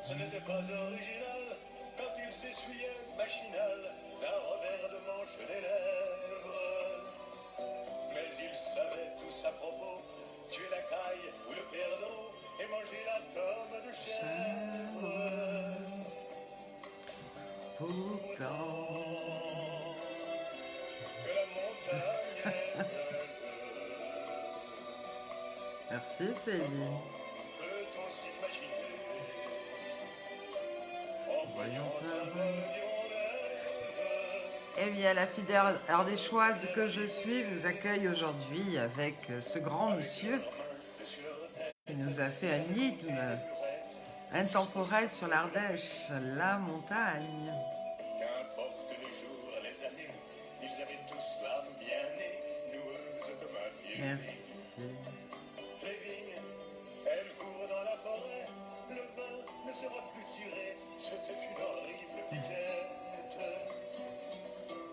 Ce n'était pas original quand il s'essuyait machinal d'un revers de manche les lèvres. Mais il savait tous à propos tuer la caille ou le perdreau et manger la tome de chèvre. Pourtant. Que la montagne est belle. Merci Céline. Peut-on s'imaginer en voyant un vol d'hirondelle? Eh bien, la fidèle ardéchoise que je suis vous accueille aujourd'hui avec ce grand monsieur qui nous a fait un hymne intemporel sur l'Ardèche, la montagne. Qu'importe les jours, les années, ils avaient tous l'âme bien née, noueuse comme un pied. Merci. Les vignes, elles courent dans la forêt, le vin ne sera plus tiré, c'était une horrible piquette.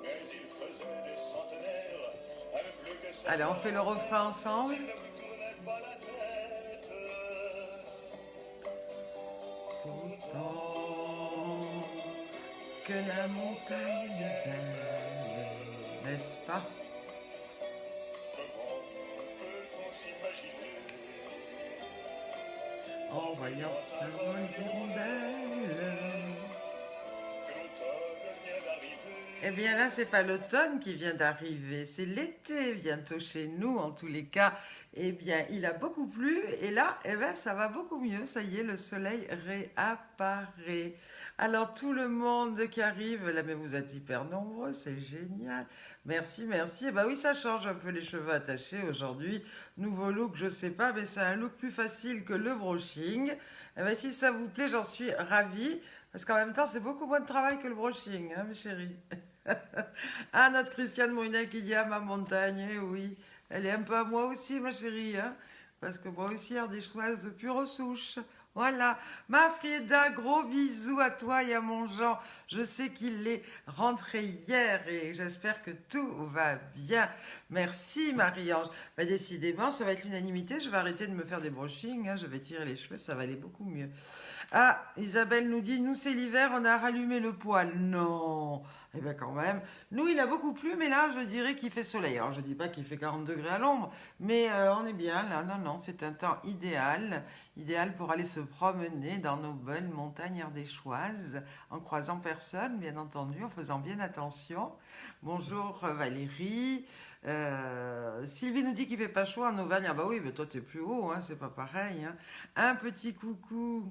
Mais il faisait des centenaires, avec plus que ça. Allez, on fait le refrain ensemble. S'il ne vous tournait pas la tête. Pourtant que la montagne est belle, n'est-ce pas? Comment peut-on s'imaginer En voyant un vol d'hirondelle. que l'automne vient d'arriver? Eh bien là, c'est pas l'automne qui vient d'arriver, c'est l'été bientôt chez nous en tous les cas. Eh bien, il a beaucoup plu et là, eh ben, ça va beaucoup mieux. Ça y est, le soleil réapparaît. Alors tout le monde qui arrive, là, mais vous êtes hyper nombreux, c'est génial. Merci, merci. Eh ben oui, ça change un peu les cheveux attachés aujourd'hui. Nouveau look, je sais pas, mais c'est un look plus facile que le brushing. Eh ben si ça vous plaît, j'en suis ravie. Parce qu'en même temps, c'est beaucoup moins de travail que le brushing, hein, mes chéris. Ah, notre Christiane Brunet qui dit à ma montagne, eh oui, elle est un peu à moi aussi, ma chérie, hein, parce que moi aussi, ardéchoise de pure souche. Voilà, ma Frieda, gros bisous à toi et à mon Jean. Je sais qu'il est rentré hier et j'espère que tout va bien. Merci Marie-Ange. Bah, décidément, ça va être l'unanimité. Je vais arrêter de me faire des brushings, hein, je vais tirer les cheveux, ça va aller beaucoup mieux. Ah, Isabelle nous dit, nous c'est l'hiver, on a rallumé le poêle. Non, eh bien quand même. Nous, il a beaucoup plu, mais là, je dirais qu'il fait soleil. Alors, je dis pas qu'il fait 40 degrés à l'ombre, mais on est bien là. Non, non, c'est un temps idéal. Idéal pour aller se promener dans nos belles montagnes ardéchoises, en croisant personne, bien entendu, en faisant bien attention. Bonjour Valérie. Sylvie nous dit qu'il fait pas chaud en Auvergne. Ah bah oui, mais toi t'es plus haut, hein, c'est pas pareil. Hein. Un petit coucou.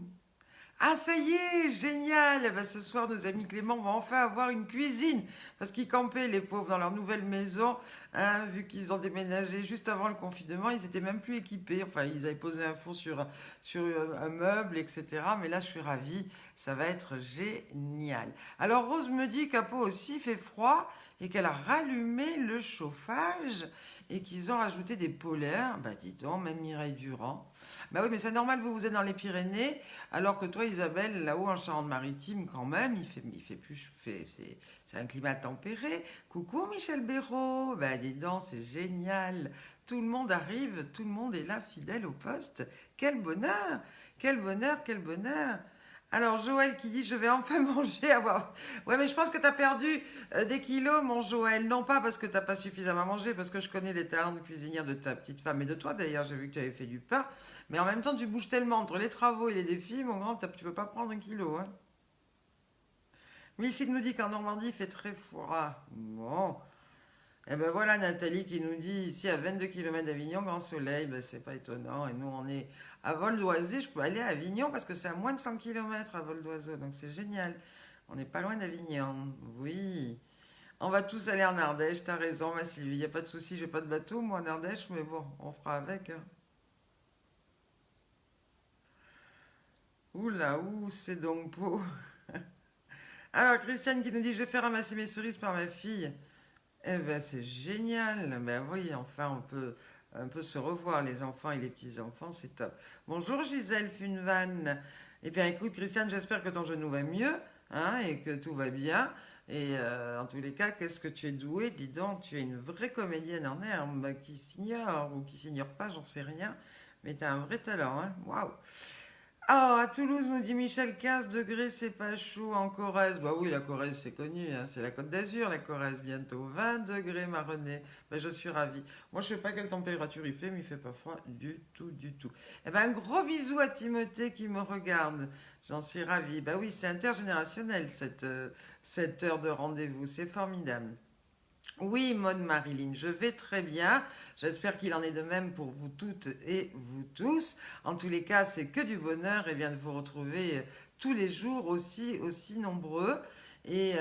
Ah, ça y est, génial! Eh ben, ce soir, nos amis Clément vont enfin avoir une cuisine. Parce qu'ils campaient, les pauvres, dans leur nouvelle maison. Hein, vu qu'ils ont déménagé juste avant le confinement, ils étaient même plus équipés. Enfin, ils avaient posé un four sur un meuble, etc. Mais là, je suis ravie. Ça va être génial. Alors, Rose me dit qu'à Pau aussi il fait froid et qu'elle a rallumé le chauffage et qu'ils ont rajouté des polaires. Bah, dis donc, même Mireille Durand. Bah oui, mais c'est normal, vous êtes dans les Pyrénées, alors que toi, Isabelle, là-haut en Charente-Maritime, quand même, c'est un climat tempéré. Coucou Michel Béraud, bah dis donc, c'est génial. Tout le monde arrive, tout le monde est là, fidèle au poste. Quel bonheur, quel bonheur, quel bonheur. Alors Joël qui dit je vais enfin manger avoir. Ouais mais je pense que tu as perdu des kilos mon Joël. Non pas parce que tu n'as pas suffisamment mangé, parce que je connais les talents de cuisinière de ta petite femme et de toi d'ailleurs, j'ai vu que tu avais fait du pain. Mais en même temps tu bouges tellement entre les travaux et les défis, mon grand, tu peux pas prendre un kilo. Hein. Milchik nous dit qu'en Normandie il fait très froid. Bon. Et ben voilà Nathalie qui nous dit ici à 22 km d'Avignon, grand soleil, ben c'est pas étonnant. Et nous on est à vol d'oiseau, je peux aller à Avignon parce que c'est à moins de 100 km à vol d'oiseau, donc c'est génial. On n'est pas loin d'Avignon, oui. On va tous aller en Ardèche, t'as raison ma Sylvie, y a pas de souci, j'ai pas de bateau moi en Ardèche, mais bon, on fera avec. Hein. Oula, où c'est donc beau. Alors Christiane qui nous dit je vais faire ramasser mes cerises par ma fille. Eh ben c'est génial. Ben oui, enfin on peut un peu se revoir les enfants et les petits-enfants, c'est top. Bonjour Gisèle Funvan. Eh bien écoute Christiane, j'espère que ton genou va mieux, hein, et que tout va bien. Et en tous les cas, qu'est-ce que tu es douée, dis donc, tu es une vraie comédienne en herbe qui s'ignore ou qui s'ignore pas, j'en sais rien. Mais tu as un vrai talent, hein. Waouh. Ah, à Toulouse, nous dit Michel, 15 degrés, c'est pas chaud. En Corrèze, bah oui, la Corrèze, c'est connu, hein, c'est la Côte d'Azur, la Corrèze, bientôt. 20 degrés, ma Renée. Bah, je suis ravie. Moi, je sais pas quelle température il fait, mais il fait pas froid du tout, du tout. Eh ben, un gros bisou à Timothée qui me regarde. J'en suis ravie. Bah oui, c'est intergénérationnel, cette heure de rendez-vous. C'est formidable. Oui, Maud Marilyn, je vais très bien. J'espère qu'il en est de même pour vous toutes et vous tous. En tous les cas, c'est que du bonheur et bien de vous retrouver tous les jours aussi nombreux. Et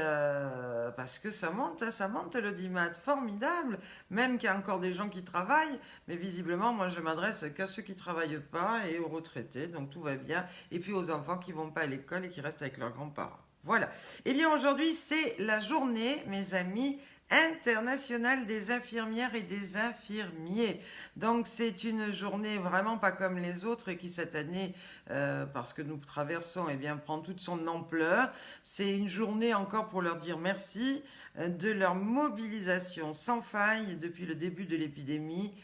parce que ça monte le dimat, formidable. Même qu'il y a encore des gens qui travaillent, mais visiblement, moi, je m'adresse qu'à ceux qui travaillent pas et aux retraités, donc tout va bien. Et puis aux enfants qui vont pas à l'école et qui restent avec leurs grands-parents. Voilà. Eh bien, aujourd'hui, c'est la journée, mes amis, internationale des infirmières et des infirmiers. Donc c'est une journée vraiment pas comme les autres et qui cette année, parce que nous traversons, eh bien, prend toute son ampleur. C'est une journée encore pour leur dire merci de leur mobilisation sans faille depuis le début de l'épidémie.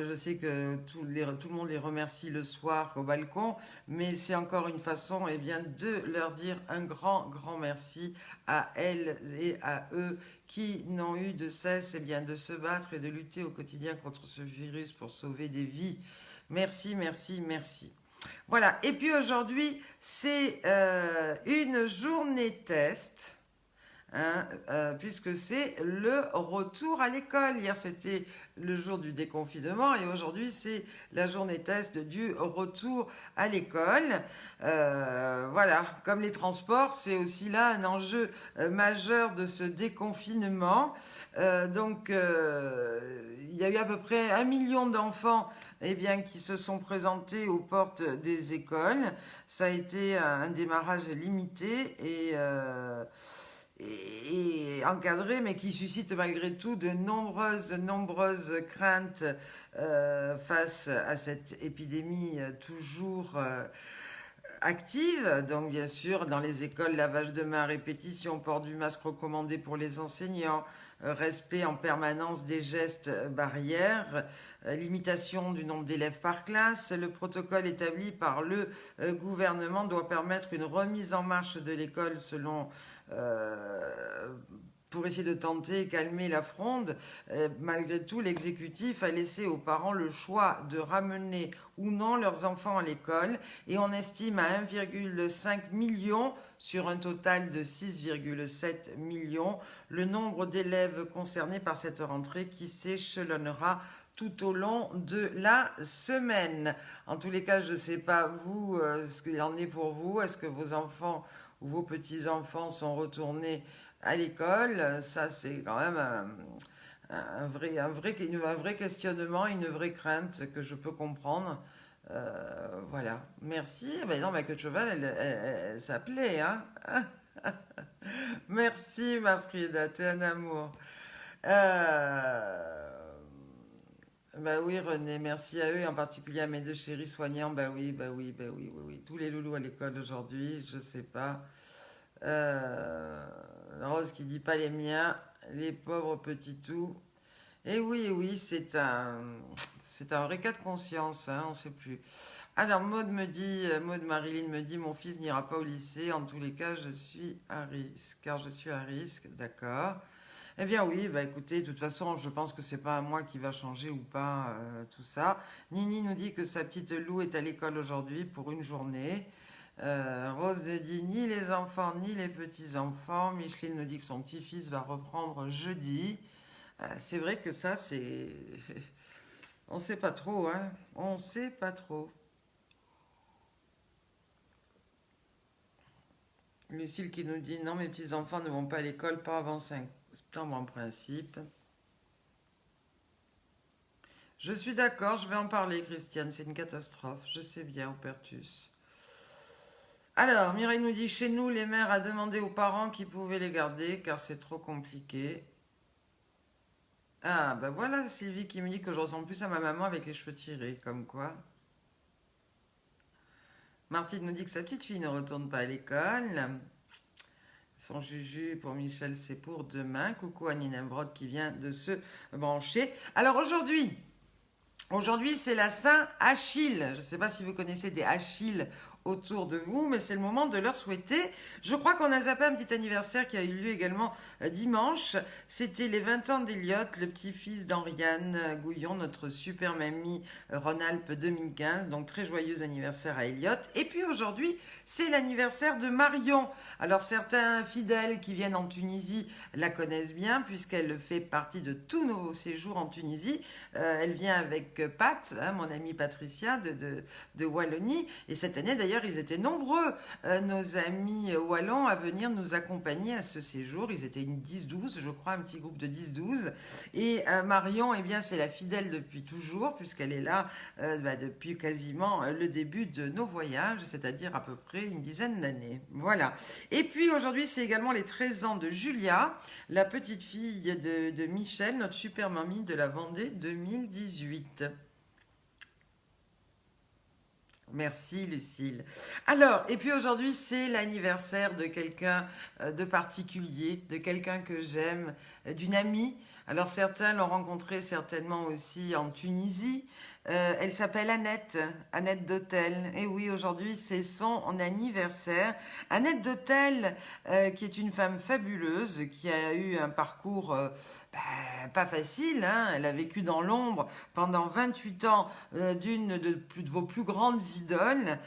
Je sais que tout le monde les remercie le soir au balcon, mais c'est encore une façon eh bien, de leur dire un grand merci à elles et à eux qui n'ont eu de cesse eh bien, de se battre et de lutter au quotidien contre ce virus pour sauver des vies. Merci, merci, merci. Voilà, et puis aujourd'hui, c'est une journée test. Hein, puisque c'est le retour à l'école. Hier, c'était le jour du déconfinement et aujourd'hui, c'est la journée test du retour à l'école. Voilà, comme les transports, c'est aussi là un enjeu majeur de ce déconfinement. Donc, il y a eu à peu près 1 million d'enfants eh bien, qui se sont présentés aux portes des écoles. Ça a été un démarrage limité et encadré, mais qui suscite malgré tout de nombreuses craintes face à cette épidémie toujours active. Donc bien sûr, dans les écoles, lavage de mains à répétition, port du masque recommandé pour les enseignants, respect en permanence des gestes barrières, limitation du nombre d'élèves par classe. Le protocole établi par le gouvernement doit permettre une remise en marche de l'école selon pour essayer de tenter et calmer la fronde. Malgré tout, l'exécutif a laissé aux parents le choix de ramener ou non leurs enfants à l'école et on estime à 1,5 million sur un total de 6,7 millions le nombre d'élèves concernés par cette rentrée qui s'échelonnera tout au long de la semaine. En tous les cas, je ne sais pas vous, ce qu'il en est pour vous. Est-ce que vos enfants ou vos petits-enfants sont retournés à l'école? Ça, c'est quand même un vrai questionnement, une vraie crainte que je peux comprendre. Voilà. Merci. Ben non, ma queue de cheval, elle s'appelait, hein. Merci, ma Frida, t'es un amour. Bah oui, René, merci à eux, et en particulier à mes deux chéris soignants. Oui. Tous les loulous à l'école aujourd'hui, je sais pas. Rose qui dit pas les miens, les pauvres petits tout. Et oui, c'est un vrai cas de conscience, hein, on sait plus. Alors Maud Marilyn me dit, mon fils n'ira pas au lycée, en tous les cas, je suis à risque, car je suis à risque, d'accord. Eh bien oui, bah écoutez, de toute façon, je pense que c'est pas à moi qui va changer ou pas tout ça. Nini nous dit que sa petite Lou est à l'école aujourd'hui pour une journée. Rose nous dit ni les enfants ni les petits-enfants. Micheline nous dit que son petit-fils va reprendre jeudi. C'est vrai que ça, c'est... On sait pas trop, hein. On sait pas trop. Lucille qui nous dit non, mes petits-enfants ne vont pas à l'école, pas avant 5 septembre en principe. Je suis d'accord, je vais en parler, Christiane, c'est une catastrophe. Je sais bien, Opertus. Alors, Mireille nous dit, chez nous, les mères a demandé aux parents qui pouvaient les garder, car c'est trop compliqué. Ah, ben voilà, Sylvie qui me dit que je ressemble plus à ma maman avec les cheveux tirés, comme quoi. Martine nous dit que sa petite fille ne retourne pas à l'école. Son juju pour Michel, c'est pour demain. Coucou à Nina Brod qui vient de se brancher. Alors aujourd'hui c'est la Saint-Achille. Je ne sais pas si vous connaissez des Achilles autour de vous, mais c'est le moment de leur souhaiter. Je crois qu'on a zappé un petit anniversaire qui a eu lieu également dimanche. C'était les 20 ans d'Eliott, le petit-fils d'Henriane Gouillon, notre super mamie Rhône-Alpes 2015. Donc très joyeux anniversaire à Eliott. Et puis aujourd'hui, c'est l'anniversaire de Marion. Alors certains fidèles qui viennent en Tunisie la connaissent bien puisqu'elle fait partie de tous nos séjours en Tunisie. Elle vient avec Pat, hein, mon amie Patricia de Wallonie. Et cette année d'ailleurs, ils étaient nombreux, nos amis wallons, à venir nous accompagner à ce séjour. Ils étaient une 10-12, je crois, un petit groupe de 10-12. Et Marion, eh bien, c'est la fidèle depuis toujours puisqu'elle est là depuis quasiment le début de nos voyages, c'est-à-dire à peu près une dizaine d'années. Voilà. Et puis aujourd'hui, c'est également les 13 ans de Julia, la petite fille de Michel, notre super mamie de la Vendée 2018. Merci Lucille. Alors, et puis aujourd'hui, c'est l'anniversaire de quelqu'un de particulier, de quelqu'un que j'aime, d'une amie. Alors certains l'ont rencontrée certainement aussi en Tunisie. Elle s'appelle Annette, Annette d'Hôtel. Et oui, aujourd'hui, c'est son anniversaire. Annette d'Hôtel, qui est une femme fabuleuse, qui a eu un parcours pas facile, hein. Elle a vécu dans l'ombre pendant 28 ans d'une de vos plus grandes idoles,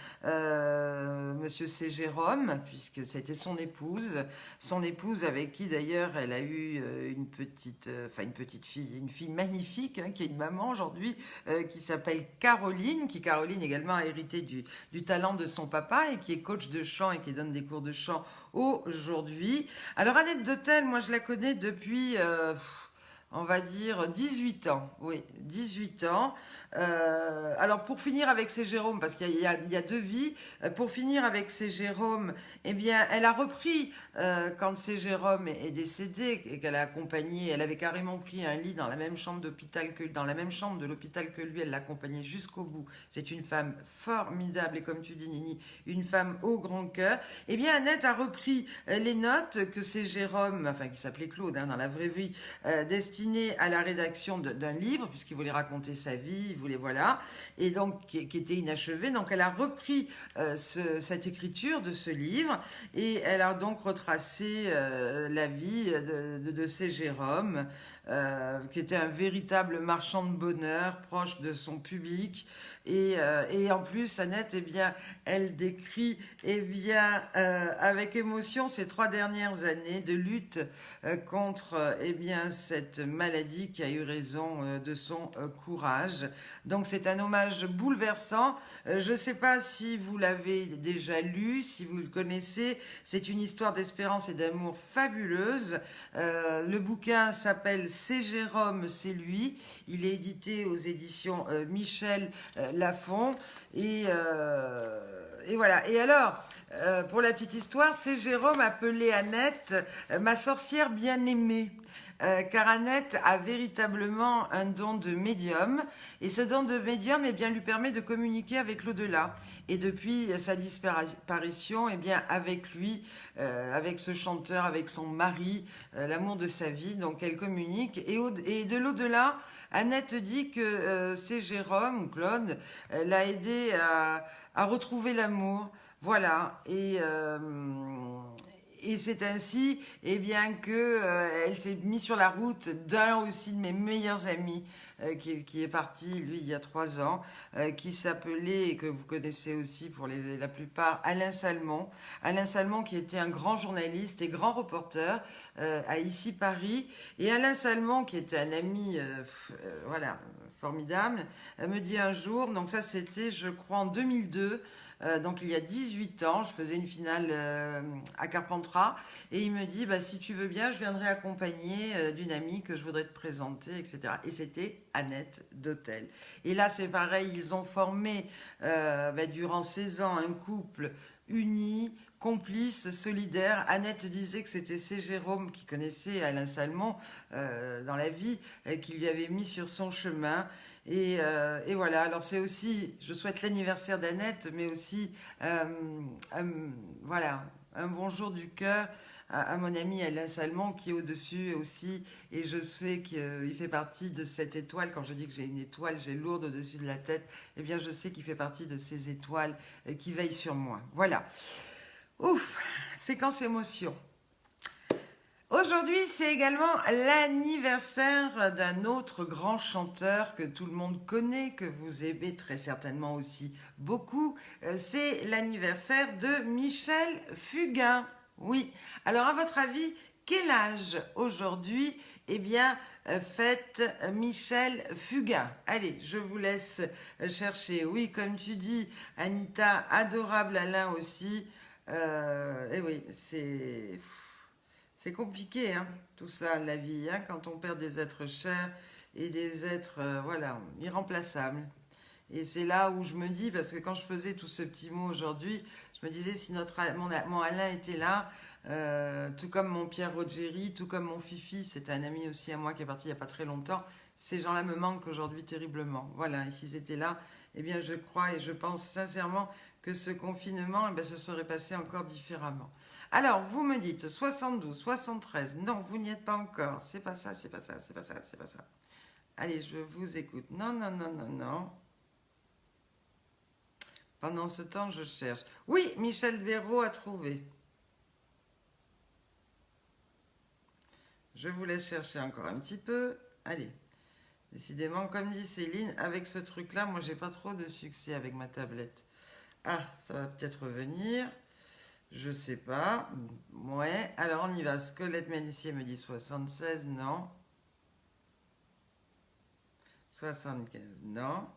Monsieur C. Jérôme, puisque c'était son épouse avec qui d'ailleurs elle a eu une petite fille, une fille magnifique, hein, qui est une maman aujourd'hui, qui s'appelle Caroline, qui Caroline également a hérité du talent de son papa et qui est coach de chant et qui donne des cours de chant aujourd'hui. Alors Annette d'Hôtel, moi je la connais depuis, on va dire, 18 ans. Oui, 18 ans. Alors pour finir avec ces Jérômes, parce qu'il y a deux vies, pour finir avec ces Jérômes, eh bien elle a repris, quand ces Jérôme est décédé et qu'elle a accompagné, elle avait carrément pris un lit dans la même chambre d'hôpital que, dans la même chambre de l'hôpital que lui, elle l'a accompagné jusqu'au bout. C'est une femme formidable et comme tu dis Nini, une femme au grand cœur. Eh bien Annette a repris les notes que ces Jérôme, enfin qui s'appelait Claude, hein, dans la vraie vie, destinées à la rédaction d'un livre, puisqu'il voulait raconter sa vie, voilà, et donc qui était inachevé. Donc elle a repris cette écriture de ce livre et elle a donc retracé la vie de ces Jérôme, qui était un véritable marchand de bonheur, proche de son public. Et en plus, Annette, eh bien, elle décrit avec émotion ces 3 dernières années de lutte contre cette maladie qui a eu raison de son courage. Donc c'est un hommage bouleversant. Je ne sais pas si vous l'avez déjà lu, si vous le connaissez. C'est une histoire d'espérance et d'amour fabuleuse. Le bouquin s'appelle C'est Jérôme, c'est lui. Il est édité aux éditions Michel Lafon. Et voilà. Et alors, pour la petite histoire, c'est Jérôme appelé Annette ma sorcière bien-aimée. Car Annette a véritablement un don de médium, et ce don de médium eh bien, lui permet de communiquer avec l'au-delà. Et depuis sa disparition, eh bien, avec lui, avec ce chanteur, avec son mari, l'amour de sa vie, donc elle communique. Et de l'au-delà, Annette dit que c'est Jérôme, ou Claude, l'a aidé à retrouver l'amour. Voilà. Et c'est ainsi, eh bien, que elle s'est mise sur la route d'un aussi de mes meilleurs amis, qui est parti, lui, il y a 3 ans, qui s'appelait, et que vous connaissez aussi pour la plupart, Alain Salmon. Alain Salmon qui était un grand journaliste et grand reporter à Ici Paris. Et Alain Salmon, qui était un ami, voilà, formidable, me dit un jour, donc ça c'était, je crois, en 2002, donc il y a 18 ans, je faisais une finale à Carpentras, et il me dit, bah, si tu veux bien, je viendrai accompagner d'une amie que je voudrais te présenter, etc. Et c'était Annette d'Hôtel. Et là, c'est pareil, ils ont formé durant 16 ans un couple uni, complice, solidaire. Annette disait que c'était C. Jérôme qui connaissait Alain Salmon dans la vie, qui lui avait mis sur son chemin. Et voilà, alors c'est aussi, je souhaite l'anniversaire d'Annette, mais aussi voilà, un bonjour du cœur à mon ami Alain Salmon qui est au-dessus aussi. Et je sais qu'il fait partie de cette étoile. Quand je dis que j'ai une étoile, j'ai lourde au-dessus de la tête. Eh bien, je sais qu'il fait partie de ces étoiles qui veillent sur moi. Voilà. Ouf, séquence émotion. Aujourd'hui, c'est également l'anniversaire d'un autre grand chanteur que tout le monde connaît, que vous aimez très certainement aussi beaucoup. C'est l'anniversaire de Michel Fugain. Oui. Alors, à votre avis, quel âge aujourd'hui, eh bien, fête Michel Fugain? Allez, je vous laisse chercher. Oui, comme tu dis, Anita, adorable Alain aussi. Et oui, c'est compliqué, hein, tout ça, la vie, hein, quand on perd des êtres chers et des êtres, voilà, irremplaçables. Et c'est là où je me dis, parce que quand je faisais tout ce petit mot aujourd'hui, je me disais, si mon Alain était là, tout comme mon Pierre Rogeri, tout comme mon Fifi, c'était un ami aussi à moi qui est parti il n'y a pas très longtemps, ces gens-là me manquent aujourd'hui terriblement. Voilà, et s'ils étaient là, eh bien je crois et je pense sincèrement que ce confinement, eh bien, se serait passé encore différemment. Alors, vous me dites 72, 73, non, vous n'y êtes pas encore, c'est pas ça, c'est pas ça, c'est pas ça, c'est pas ça. Allez, je vous écoute. Non, non, non, non, non. Pendant ce temps, je cherche. Oui, Michel Béraud a trouvé. Je vous laisse chercher encore un petit peu. Allez. Décidément, comme dit Céline, avec ce truc-là, moi, j'ai pas trop de succès avec ma tablette. Ah, ça va peut-être revenir. Je sais pas. Ouais. Alors, on y va. Squelette Mélissier me dit 76. Non. 75. Non.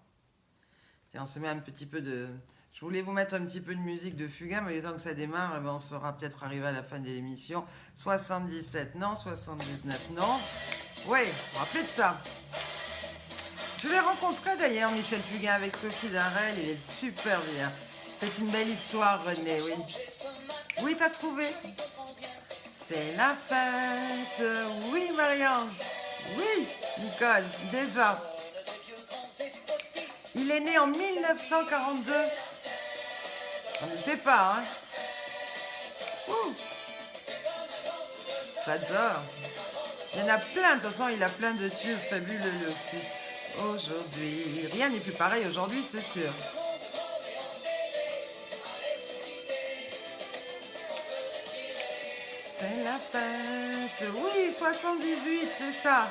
Et on se met un petit peu de... Je voulais vous mettre un petit peu de musique de Fugain, mais le temps que ça démarre, on saura peut-être arriver à la fin de l'émission. 77, non. 79, non. Oui, vous vous rappelez de ça. Je l'ai rencontré d'ailleurs, Michel Fugain, avec Sophie Darel. Il est super bien. C'est une belle histoire, René, oui. Oui, t'as trouvé. C'est la fête. Oui, Marie-Ange. Oui, Nicole, déjà. Il est né en 1942. On ne fait pas, hein. Ouh. J'adore. Il y en a plein, de toute façon, il a plein de tubes fabuleux aussi. Aujourd'hui, rien n'est plus pareil aujourd'hui, c'est sûr. C'est la fête. Oui, 78, c'est ça.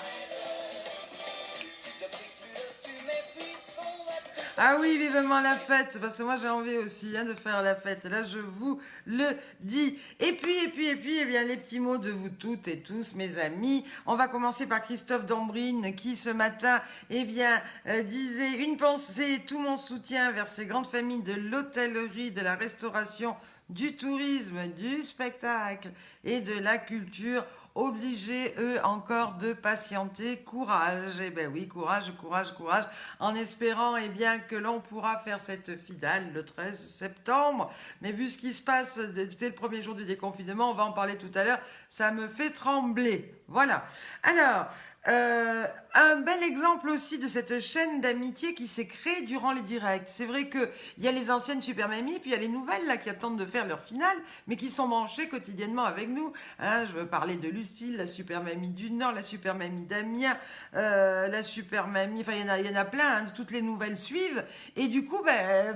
Ah oui, vivement la fête, parce que moi j'ai envie aussi hein, de faire la fête. Là, je vous le dis. Et puis, eh bien, les petits mots de vous toutes et tous, mes amis. On va commencer par Christophe Dambrine, qui ce matin, eh bien, disait une pensée, tout mon soutien vers ces grandes familles de l'hôtellerie, de la restauration, du tourisme, du spectacle et de la culture. Obligés, eux, encore de patienter. Courage. Eh bien oui, courage, courage, courage. En espérant, eh bien, que l'on pourra faire cette finale le 13 septembre. Mais vu ce qui se passe dès le premier jour du déconfinement, on va en parler tout à l'heure, ça me fait trembler. Voilà. Alors, un bel exemple aussi de cette chaîne d'amitié qui s'est créée durant les directs. C'est vrai qu'il y a les anciennes Super Mamies, puis il y a les nouvelles là qui attendent de faire leur finale, mais qui sont branchées quotidiennement avec nous. Hein, je veux parler de Lucille, la Super Mamie du Nord, la Super Mamie d'Amiens, la Super Mamie, enfin il y en a plein, hein, toutes les nouvelles suivent, et du coup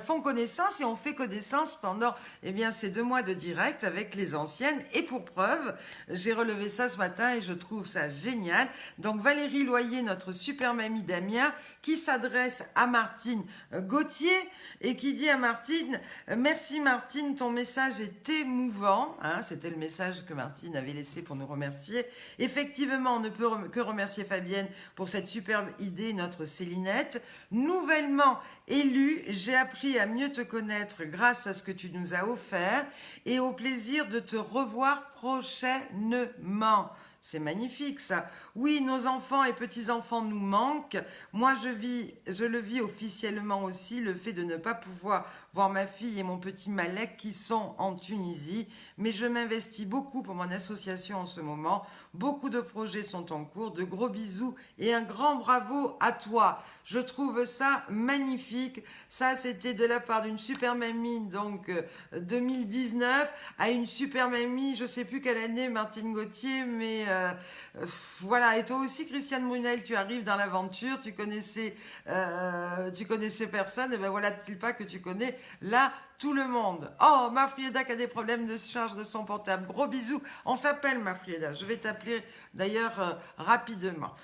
font connaissance et on fait connaissance pendant eh bien, ces 2 mois de direct avec les anciennes. Et pour preuve, j'ai relevé ça ce matin et je trouve ça génial. Donc Valérie Loyer, notre Super Mamie d'Amiens, qui s'adresse à Martine Gauthier et qui dit à Martine « Merci Martine, ton message est émouvant. Hein, » c'était le message que Martine avait laissé pour nous remercier. Effectivement, on ne peut que remercier Fabienne pour cette superbe idée, notre Célinette. Nouvellement élue, j'ai appris à mieux te connaître grâce à ce que tu nous as offert et au plaisir de te revoir prochainement. C'est magnifique ça. Oui, nos enfants et petits-enfants nous manquent. Moi, je le vis officiellement aussi, le fait de ne pas pouvoir voir ma fille et mon petit Malek qui sont en Tunisie. Mais je m'investis beaucoup pour mon association en ce moment. Beaucoup de projets sont en cours. De gros bisous et un grand bravo à toi. Je trouve ça magnifique. Ça, c'était de la part d'une super mamie, donc 2019, à une super mamie, je sais plus quelle année, Martine Gauthier, mais voilà. Et toi aussi, Christiane Brunel, tu arrives dans l'aventure, tu connaissais personne, et ben voilà-t-il pas que tu connais là tout le monde. Oh, Mafrieda qui a des problèmes de charge de son portable. Gros bisous. On s'appelle Mafrieda. Je vais t'appeler d'ailleurs rapidement.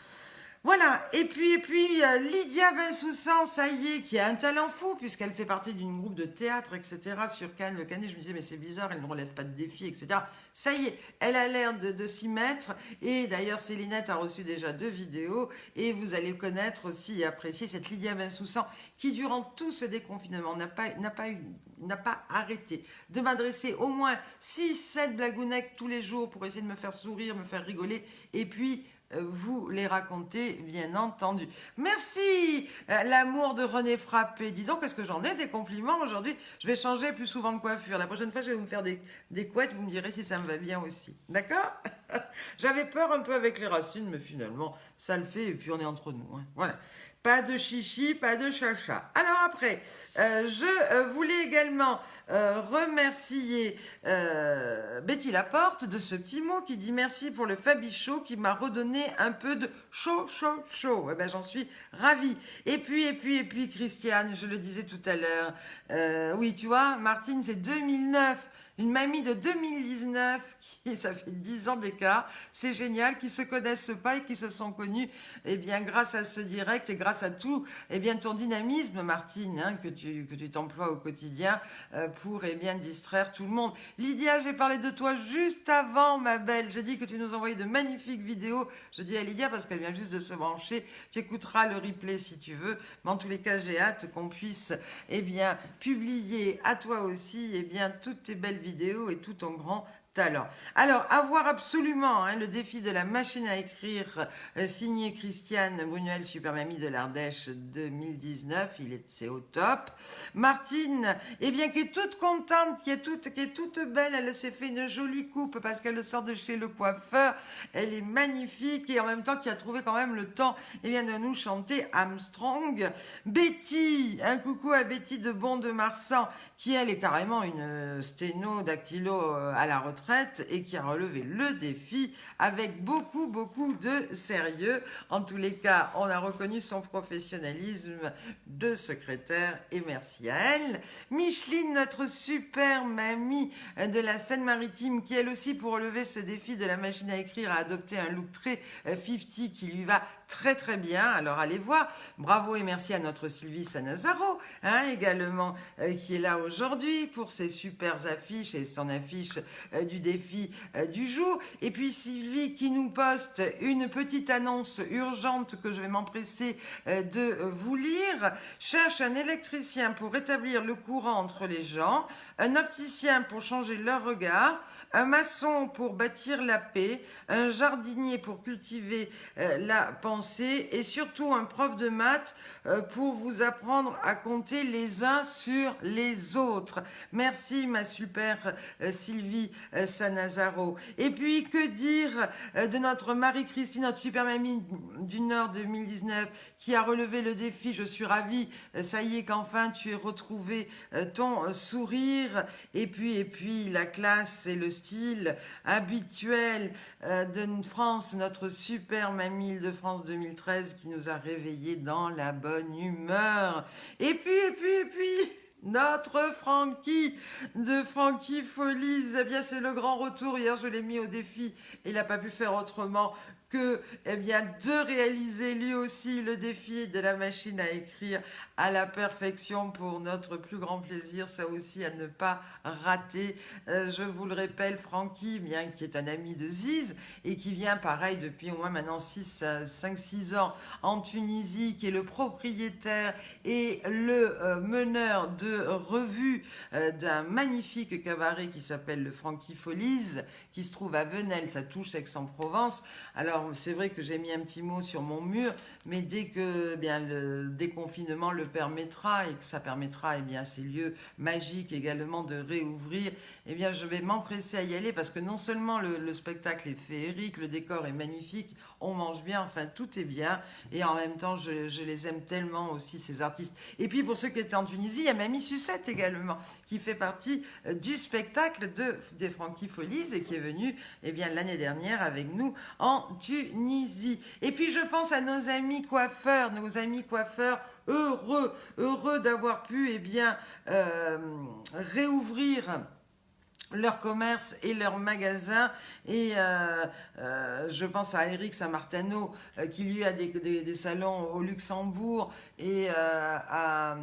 Voilà, et puis Lydia Bensoussan, ça y est, qui a un talent fou, puisqu'elle fait partie d'une groupe de théâtre, etc., sur Cannes, le Canet. Je me disais, mais c'est bizarre, elle ne relève pas de défis, etc. Ça y est, elle a l'air de s'y mettre, et d'ailleurs, Célinette a reçu déjà 2 vidéos, et vous allez connaître aussi et apprécier cette Lydia Bensoussan, qui durant tout ce déconfinement n'a pas arrêté de m'adresser au moins 6-7 blagounettes tous les jours pour essayer de me faire sourire, me faire rigoler, et puis vous les racontez, bien entendu. Merci, l'amour de René Frappé. Dis donc, est-ce que j'en ai des compliments aujourd'hui? Je vais changer plus souvent de coiffure. La prochaine fois, je vais vous faire des couettes. Vous me direz si ça me va bien aussi. D'accord? J'avais peur un peu avec les racines, mais finalement, ça le fait. Et puis, on est entre nous. Hein. Voilà. Pas de chichi, pas de chacha. Alors après, je voulais également remercier Betty Laporte de ce petit mot qui dit merci pour le Fabichot qui m'a redonné un peu de chaud. Eh ben, j'en suis ravie. Et puis Christiane, je le disais tout à l'heure. Oui, tu vois, Martine, c'est 2009. Une mamie de 2019, ça fait 10 ans d'écart, c'est génial, qui se connaissent pas et qui se sont connus, eh bien, grâce à ce direct et grâce à tout, eh bien, ton dynamisme, Martine, hein, que tu t'emploies au quotidien pour, eh bien, distraire tout le monde. Lydia, j'ai parlé de toi juste avant, ma belle. J'ai dit que tu nous envoyais de magnifiques vidéos. Je dis à Lydia parce qu'elle vient juste de se brancher. Tu écouteras le replay si tu veux. Mais en tous les cas, j'ai hâte qu'on puisse, eh bien, publier à toi aussi, eh bien, toutes tes belles vidéo et tout ton grand talent. Alors, à voir absolument le défi de la machine à écrire signé Christiane Brunuel, Super Mamie de l'Ardèche 2019. C'est au top. Martine, eh bien, qui est toute contente, qui est toute belle. Elle s'est fait une jolie coupe parce qu'elle sort de chez le coiffeur. Elle est magnifique et en même temps qui a trouvé quand même le temps, eh bien, de nous chanter Armstrong. Betty, un coucou à Betty de Bon de Marsan, qui elle est carrément une sténo dactylo à la retraite et qui a relevé le défi avec beaucoup de sérieux. En tous les cas, on a reconnu son professionnalisme de secrétaire et merci à elle. Micheline, notre super mamie de la Seine-Maritime, qui elle aussi pour relever ce défi de la machine à écrire a adopté un look très 50 qui lui va très bien, alors allez voir. Bravo et merci à notre Sylvie Sanazaro, également, qui est là aujourd'hui pour ses super affiches et son affiche du défi du jour. Et puis Sylvie qui nous poste une petite annonce urgente que je vais m'empresser de vous lire. Cherche un électricien pour rétablir le courant entre les gens, un opticien pour changer leur regard, un maçon pour bâtir la paix, un jardinier pour cultiver la pensée et surtout un prof de maths pour vous apprendre à compter les uns sur les autres. Merci ma super Sylvie Sanazaro. Et puis que dire de notre Marie-Christine, notre super mamie du Nord 2019 qui a relevé le défi. Je suis ravie, ça y est qu'enfin tu aies retrouvé ton sourire et puis la classe et le style habituel de France, notre super mamie de France 2013 qui nous a réveillés dans la bonne humeur. Et puis notre Francky de Francky Folies, eh bien c'est le grand retour. Hier je l'ai mis au défi et il n'a pas pu faire autrement que de réaliser lui aussi le défi de la machine à écrire à la perfection pour notre plus grand plaisir, ça aussi à ne pas rater. Je vous le répète, Francky, bien qui est un ami de Ziz et qui vient pareil depuis au moins maintenant 5-6 ans en Tunisie, qui est le propriétaire et le meneur de revue d'un magnifique cabaret qui s'appelle le Frankie Folies, qui se trouve à Venelle, ça touche Aix-en-Provence. Alors c'est vrai que j'ai mis un petit mot sur mon mur, mais dès que bien le déconfinement le permettra et que ça permettra ces lieux magiques également de réouvrir, je vais m'empresser à y aller parce que non seulement le spectacle est féerique, le décor est magnifique, on mange bien, enfin tout est bien et en même temps je les aime tellement aussi ces artistes. Et puis pour ceux qui étaient en Tunisie, il y a Mamie Sucette également qui fait partie du spectacle des Frankie Folies et qui est venue l'année dernière avec nous en Tunisie. Et puis je pense à nos amis coiffeurs heureux d'avoir pu réouvrir leur commerce et leur magasin et je pense à Eric Saint-Martano qui lui a des salons au Luxembourg et à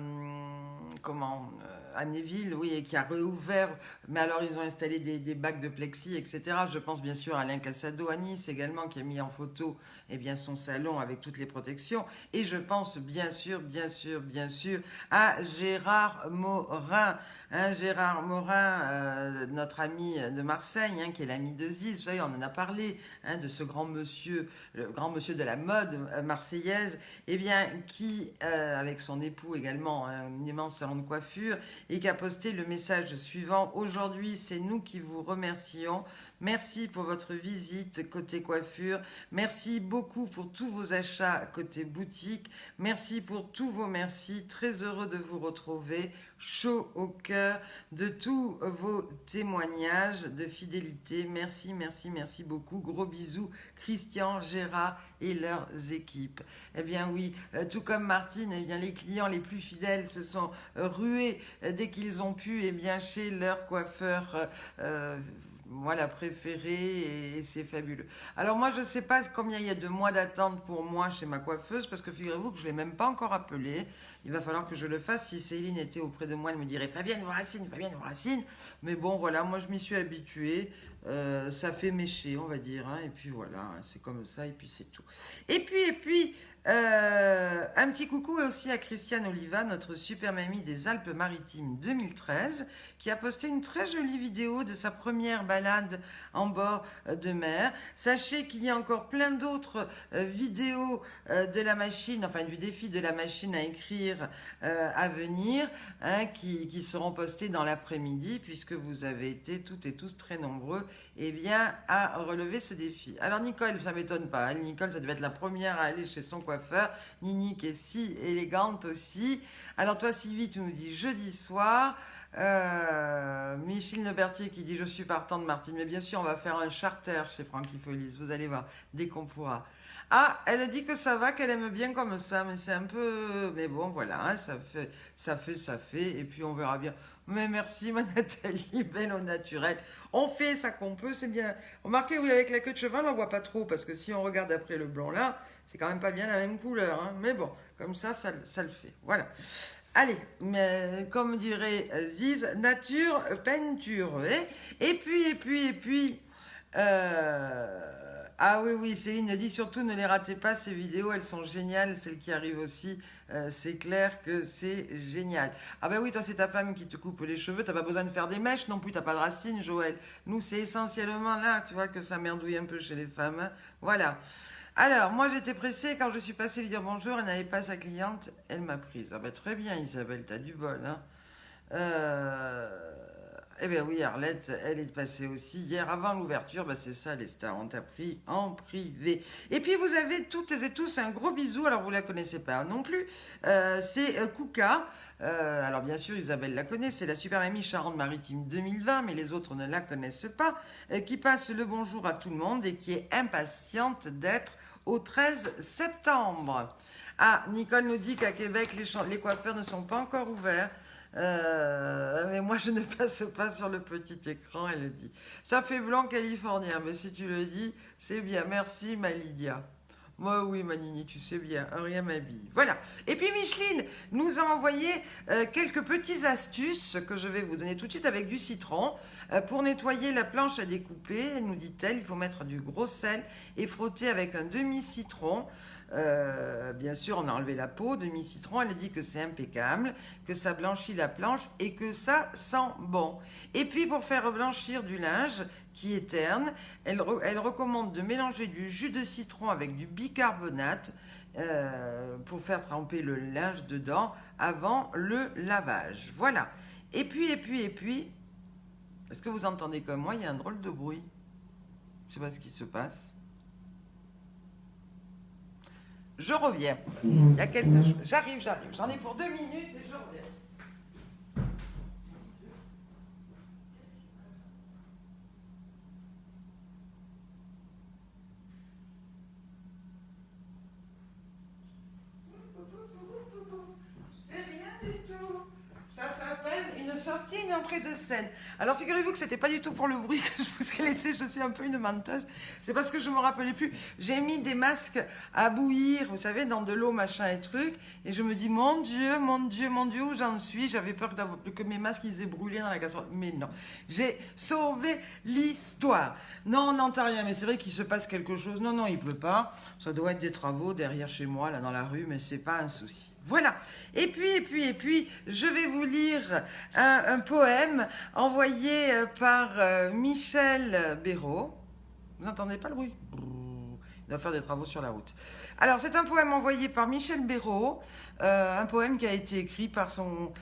Neville, oui, et qui a réouvert, mais alors ils ont installé des bacs de plexi, etc. Je pense bien sûr à Alain Cassado à Nice également, qui a mis en photo son salon avec toutes les protections. Et je pense bien sûr à Gérard Morin. Gérard Morin, notre ami de Marseille, qui est l'ami de Ziz, vous savez, on en a parlé, de ce grand monsieur, le grand monsieur de la mode marseillaise, qui, avec son époux également, un immense salon de coiffure, et qui a posté le message suivant: aujourd'hui, c'est nous qui vous remercions. Merci pour votre visite côté coiffure. Merci beaucoup pour tous vos achats côté boutique. Merci pour tous vos merci. Très heureux de vous retrouver. Chaud au cœur de tous vos témoignages de fidélité. Merci beaucoup. Gros bisous, Christian, Gérard et leurs équipes. Oui, tout comme Martine, les clients les plus fidèles se sont rués dès qu'ils ont pu chez leur coiffeur préféré et c'est fabuleux. Alors moi je sais pas combien il y a de mois d'attente pour moi chez ma coiffeuse parce que figurez-vous que je l'ai même pas encore appelée. Il va falloir que je le fasse. Si Céline était auprès de moi, elle me dirait Fabienne Vouracine. Mais bon voilà, moi je m'y suis habituée. Ça fait mécher, on va dire, et puis voilà, c'est comme ça et puis c'est tout. Et puis un petit coucou aussi à Christiane Oliva, notre super mamie des Alpes-Maritimes 2013, qui a posté une très jolie vidéo de sa première balade en bord de mer. Sachez qu'il y a encore plein d'autres vidéos de la machine, enfin du défi de la machine à écrire à venir, qui seront postées dans l'après-midi, puisque vous avez été toutes et tous très nombreux à relever ce défi. Alors Nicole, ça ne m'étonne pas, Nicole, ça devait être la première à aller chez son coiffeur. Nini qui est si élégante aussi. Alors toi Sylvie, tu nous dis jeudi soir. Michel Nebertier qui dit je suis partant de Martine. Mais bien sûr, on va faire un charter chez Frankie Folies. Vous allez voir, dès qu'on pourra. Ah, elle dit que ça va, qu'elle aime bien comme ça, mais c'est un peu... Mais bon, voilà, ça fait, et puis on verra bien. Mais merci, ma Nathalie, belle au naturel. On fait ça qu'on peut, c'est bien. Remarquez, oui, avec la queue de cheval, on voit pas trop, parce que si on regarde après le blanc là, c'est quand même pas bien la même couleur, Mais bon, comme ça le fait. Voilà. Allez, mais comme dirait Ziz, nature, peinture. Et puis... Ah oui, Céline dit surtout ne les ratez pas, ces vidéos, elles sont géniales, celles qui arrivent aussi, c'est clair que c'est génial. Ah oui, toi c'est ta femme qui te coupe les cheveux, t'as pas besoin de faire des mèches non plus, t'as pas de racines, Joël. Nous c'est essentiellement là, tu vois, que ça merdouille un peu chez les femmes. Voilà. Alors, moi j'étais pressée, quand je suis passée lui dire bonjour, elle n'avait pas sa cliente, elle m'a prise. Ah très bien Isabelle, t'as du bol, Eh bien oui, Arlette, elle est passée aussi hier avant l'ouverture. C'est ça, les stars, on t'a pris en privé. Et puis vous avez toutes et tous un gros bisou. Alors vous la connaissez pas non plus. C'est Kouka. Alors bien sûr, Isabelle la connaît. C'est la super mamie Charente-Maritime 2020, mais les autres ne la connaissent pas. Qui passe le bonjour à tout le monde et qui est impatiente d'être au 13 septembre. Ah, Nicole nous dit qu'à Québec, les coiffeurs ne sont pas encore ouverts. Mais moi je ne passe pas sur le petit écran, elle dit. Ça fait blanc californien, mais si tu le dis, c'est bien. Merci ma Lydia. Moi, oui, Manini, tu sais bien, rien m'habille. Voilà. Et puis Micheline nous a envoyé quelques petites astuces que je vais vous donner tout de suite avec du citron. Pour nettoyer la planche à découper, nous dit-elle, il faut mettre du gros sel et frotter avec un demi-citron. Bien sûr, on a enlevé la peau, demi-citron. Elle dit que c'est impeccable, que ça blanchit la planche et que ça sent bon. Et puis, pour faire blanchir du linge qui est terne, elle recommande de mélanger du jus de citron avec du bicarbonate pour faire tremper le linge dedans avant le lavage. Voilà. Et puis, est-ce que vous entendez comme moi, il y a un drôle de bruit. Je ne sais pas ce qui se passe. Je reviens. Il y a quelque chose. J'arrive. J'en ai pour 2 minutes et je reviens. C'est rien du tout. Ça s'appelle une sortie, une entrée de scène. Alors figurez-vous que c'était pas du tout pour le bruit que je vous ai laissé, je suis un peu une menteuse. C'est parce que je me rappelais plus. J'ai mis des masques à bouillir, vous savez, dans de l'eau, machin et truc. Et je me dis, mon Dieu, où j'en suis. J'avais peur que mes masques ils aient brûlé dans la casserole. Mais non, j'ai sauvé l'histoire. Non, on n'entend rien, mais c'est vrai qu'il se passe quelque chose. Non, il pleut pas. Ça doit être des travaux derrière chez moi, là dans la rue, mais c'est pas un souci. Voilà. Et puis, je vais vous lire un poème envoyé par Michel Béraud. Vous n'entendez pas le bruit? Il doit faire des travaux sur la route. Alors, c'est un poème envoyé par Michel Béraud, un poème qui a été écrit par son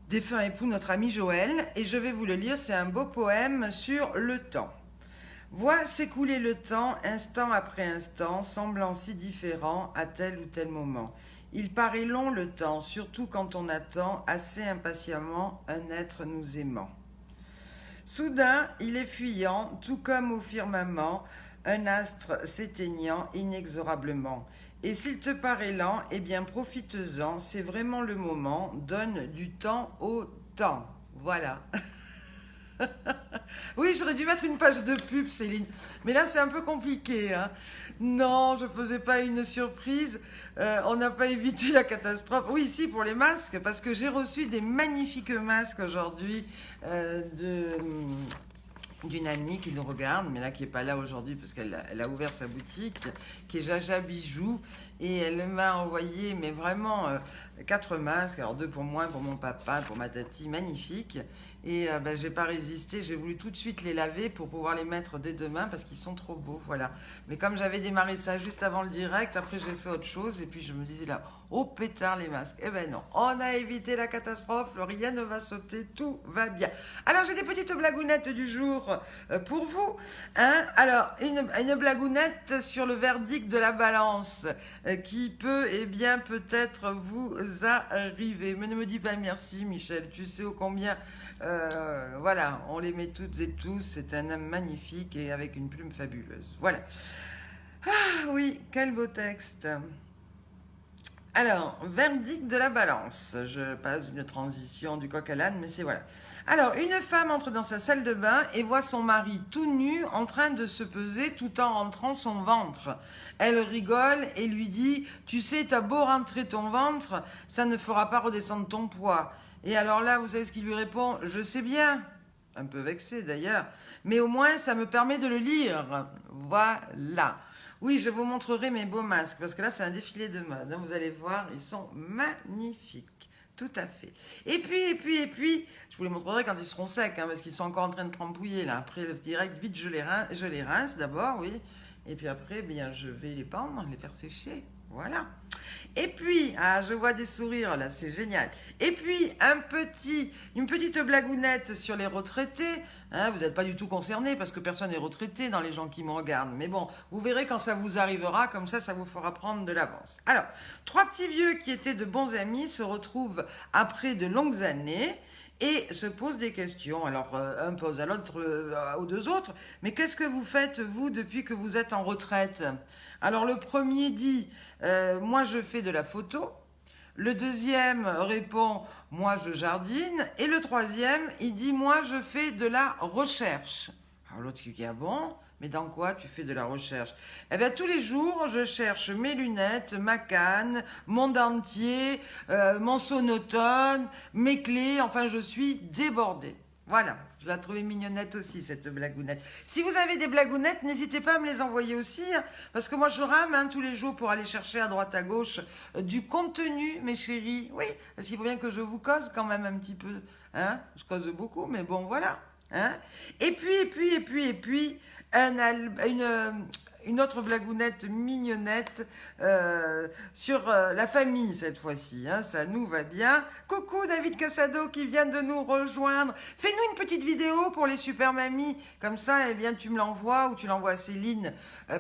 défunt époux, notre ami Joël, et je vais vous le lire. C'est un beau poème sur le temps. Vois s'écouler le temps, instant après instant, semblant si différent à tel ou tel moment. Il paraît long le temps, surtout quand on attend assez impatiemment un être nous aimant. Soudain, il est fuyant, tout comme au firmament, un astre s'éteignant inexorablement. Et s'il te paraît lent, eh bien profites-en, c'est vraiment le moment, donne du temps au temps. Voilà. Oui, j'aurais dû mettre une page de pub, Céline. Mais là, c'est un peu compliqué. Hein. Non, je ne faisais pas une surprise. On n'a pas évité la catastrophe. Oui, si, pour les masques, parce que j'ai reçu des magnifiques masques aujourd'hui d'une amie qui nous regarde, mais là qui n'est pas là aujourd'hui parce qu'elle a ouvert sa boutique, qui est Jaja Bijoux, et elle m'a envoyé, mais vraiment, 4 masques, alors 2 pour moi, pour mon papa, pour ma tati, magnifiques. Et j'ai pas résisté, j'ai voulu tout de suite les laver pour pouvoir les mettre dès demain parce qu'ils sont trop beaux, voilà. Mais comme j'avais démarré ça juste avant le direct, après j'ai fait autre chose et puis je me disais là, oh pétard les masques. Eh ben non, on a évité la catastrophe, rien ne va sauter, tout va bien. Alors j'ai des petites blagounettes du jour pour vous. Hein. Alors une blagounette sur le verdict de la balance qui peut, eh bien peut-être vous arriver. Mais ne me dis pas merci Michel, tu sais ô combien... voilà, on les met toutes et tous. C'est un homme magnifique et avec une plume fabuleuse. Voilà. Ah oui, quel beau texte. Alors, verdict de la balance. Je passe d'une transition du coq à l'âne, mais c'est voilà. Alors, une femme entre dans sa salle de bain et voit son mari tout nu en train de se peser tout en rentrant son ventre. Elle rigole et lui dit « Tu sais, t'as beau rentrer ton ventre, ça ne fera pas redescendre ton poids. » Et alors là, vous savez ce qu'il lui répond? Je sais bien, un peu vexé d'ailleurs, mais au moins ça me permet de le lire. Voilà. Oui, je vous montrerai mes beaux masques, parce que là c'est un défilé de mode. Vous allez voir, ils sont magnifiques. Tout à fait. Et puis, je vous les montrerai quand ils seront secs, parce qu'ils sont encore en train de trempouiller là. Après, direct, vite, je les rince d'abord, oui. Et puis après, bien, je vais les pendre, les faire sécher. Voilà. Et puis, je vois des sourires là, c'est génial. Et puis, une petite blagounette sur les retraités. Hein, vous n'êtes pas du tout concernés parce que personne n'est retraité dans les gens qui me regardent. Mais bon, vous verrez quand ça vous arrivera, comme ça vous fera prendre de l'avance. Alors, 3 petits vieux qui étaient de bons amis se retrouvent après de longues années et se posent des questions. Alors, un pose à l'autre, aux 2 autres. Mais qu'est-ce que vous faites, vous, depuis que vous êtes en retraite? Alors, le premier dit... moi je fais de la photo. Le deuxième répond moi je jardine. Et le troisième il dit moi je fais de la recherche. Alors l'autre il dit ah bon, Mais dans quoi tu fais de la recherche? Eh bien, tous les jours, je cherche mes lunettes, ma canne, mon dentier, mon sonotone, mes clés. Enfin, je suis débordée. Voilà, je la trouvais mignonnette aussi, cette blagounette. Si vous avez des blagounettes, n'hésitez pas à me les envoyer aussi, hein, parce que moi, je rame tous les jours pour aller chercher à droite à gauche du contenu, mes chéris. Oui, parce qu'il faut bien que je vous cause quand même un petit peu. Hein, je cause beaucoup, mais bon, voilà. Hein. Et puis, une autre blagounette mignonnette sur la famille cette fois-ci. Hein, ça nous va bien. Coucou David Casado qui vient de nous rejoindre. Fais-nous une petite vidéo pour les super mamies. Comme ça, eh bien, tu me l'envoies ou tu l'envoies à Céline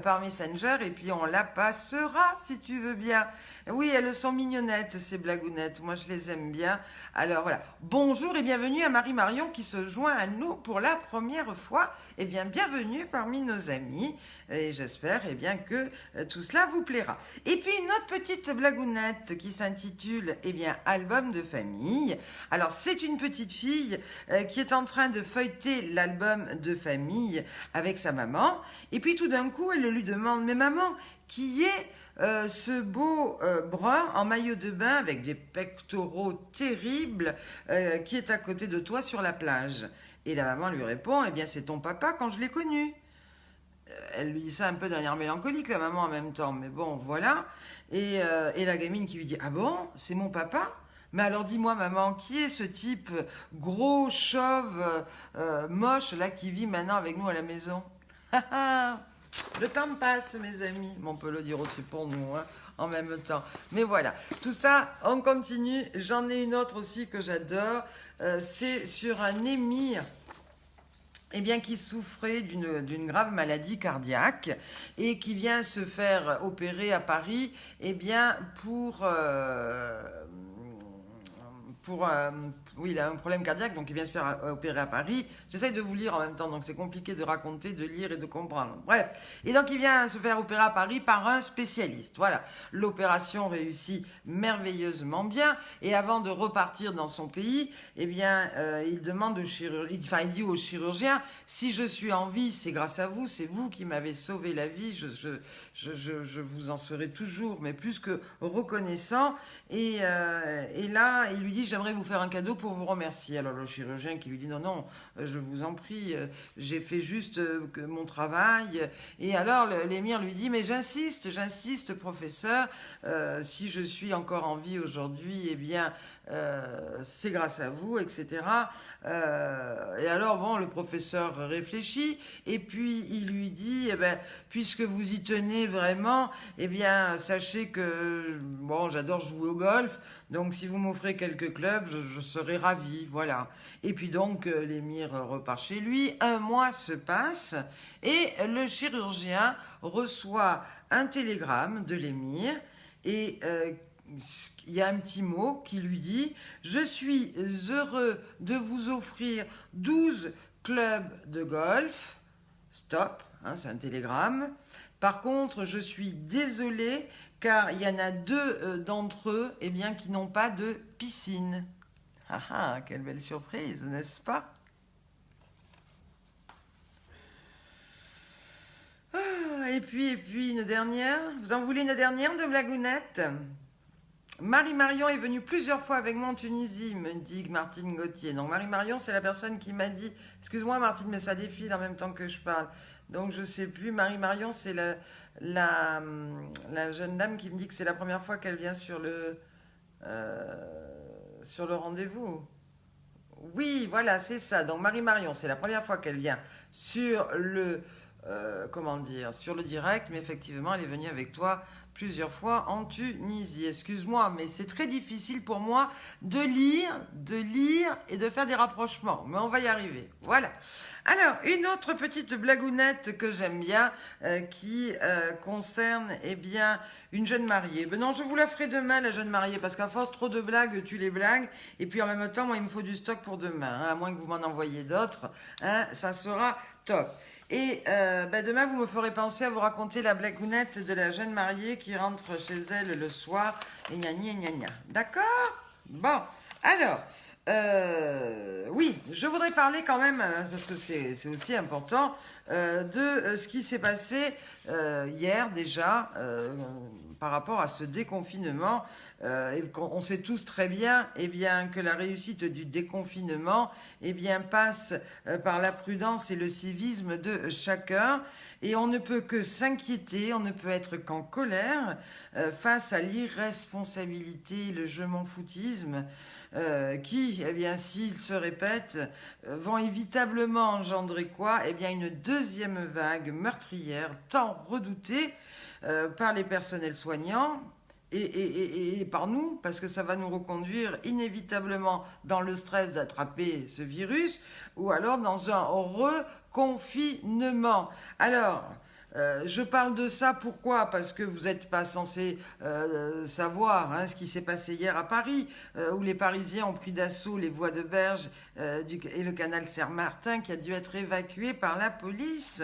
par Messenger et puis on la passera si tu veux bien. Oui, elles sont mignonnettes, ces blagounettes. Moi, je les aime bien. Alors voilà. Bonjour et bienvenue à Marie-Marion qui se joint à nous pour la première fois. Eh bien, bienvenue parmi nos amis. Et j'espère eh bien, que tout cela vous plaira. Et puis, une autre petite blagounette qui s'intitule eh bien, Album de famille. Alors, c'est une petite fille qui est en train de feuilleter l'album de famille avec sa maman. Et puis, tout d'un coup, elle lui demande, mais maman, qui est ce beau brun en maillot de bain avec des pectoraux terribles qui est à côté de toi sur la plage. Et la maman lui répond, eh bien c'est ton papa quand je l'ai connu. Elle lui dit ça un peu d'un air mélancolique, la maman en même temps, mais bon, voilà. Et la gamine qui lui dit, ah bon, c'est mon papa? Mais alors dis-moi maman, qui est ce type gros, chauve, moche là qui vit maintenant avec nous à la maison? Le temps passe, mes amis. Bon, on peut le dire aussi pour nous, hein, en même temps. Mais voilà, tout ça, on continue. J'en ai une autre aussi que j'adore. C'est sur un émir eh bien, qui souffrait d'une grave maladie cardiaque et qui vient se faire opérer à Paris eh bien, oui, il a un problème cardiaque, donc il vient se faire opérer à Paris. J'essaye de vous lire en même temps, donc c'est compliqué de raconter, de lire et de comprendre. Bref, et donc il vient se faire opérer à Paris par un spécialiste. Voilà, l'opération réussit merveilleusement bien. Et avant de repartir dans son pays, eh bien, il demande il dit au chirurgien, si je suis en vie, c'est grâce à vous, c'est vous qui m'avez sauvé la vie. Je vous en serai toujours, mais plus que reconnaissant. Et là, il lui dit, j'aimerais vous faire un cadeau pour vous remercier. Alors le chirurgien qui lui dit, non, non, je vous en prie, j'ai fait juste mon travail. Et alors l'émir lui dit, mais j'insiste, professeur, si je suis encore en vie aujourd'hui, eh bien, c'est grâce à vous, etc. Et alors, bon, le professeur réfléchit, et puis il lui dit, eh ben, puisque vous y tenez vraiment, eh bien, sachez que, bon, j'adore jouer au golf, donc si vous m'offrez quelques clubs, je serai ravi, voilà. Et puis donc, l'émir repart chez lui, un mois se passe, et le chirurgien reçoit un télégramme de l'émir, et il y a un petit mot qui lui dit « Je suis heureux de vous offrir 12 clubs de golf. » Stop, hein, c'est un télégramme. Par contre, je suis désolé car il y en a 2 d'entre eux eh bien, qui n'ont pas de piscine. Ah ah, quelle belle surprise, n'est-ce pas? Et puis une dernière. Vous en voulez une dernière de blagounette? Marie-Marion est venue plusieurs fois avec moi en Tunisie, me dit Martine Gauthier. Donc Marie-Marion, c'est la personne qui m'a dit, excuse-moi Martine, mais ça défile en même temps que je parle. Donc je sais plus, Marie-Marion, c'est la jeune dame qui me dit que c'est la première fois qu'elle vient sur le rendez-vous. Oui, voilà, c'est ça. Donc Marie-Marion, c'est la première fois qu'elle vient sur sur le direct, mais effectivement, elle est venue avec toi plusieurs fois en Tunisie. Excuse-moi, mais c'est très difficile pour moi de lire et de faire des rapprochements. Mais on va y arriver. Voilà. Alors, une autre petite blagounette que j'aime bien, qui concerne, eh bien, une jeune mariée. Ben non, je vous la ferai demain, la jeune mariée, parce qu'à force, trop de blagues, tu les blagues. Et puis, en même temps, moi, il me faut du stock pour demain, hein, à moins que vous m'en envoyiez d'autres. Hein, ça sera top. Et demain, vous me ferez penser à vous raconter la blagounette de la jeune mariée qui rentre chez elle le soir et gna gna gna gna. D'accord? Bon, alors, Oui, je voudrais parler quand même, parce que c'est aussi important, de ce qui s'est passé hier déjà par rapport à ce déconfinement. Et on sait tous très bien, eh bien, que la réussite du déconfinement eh bien, passe par la prudence et le civisme de chacun. Et on ne peut que s'inquiéter, on ne peut être qu'en colère face à l'irresponsabilité, le je m'en foutisme qui, eh bien, s'ils se répètent, vont évitablement engendrer quoi? Eh bien, une deuxième vague meurtrière, tant redoutée par les personnels soignants et par nous, parce que ça va nous reconduire inévitablement dans le stress d'attraper ce virus, ou alors dans un reconfinement. Alors, je parle de ça pourquoi? Parce que vous n'êtes pas censé savoir ce qui s'est passé hier à Paris, où les Parisiens ont pris d'assaut les voies de Berge et le canal Saint-Martin qui a dû être évacué par la police.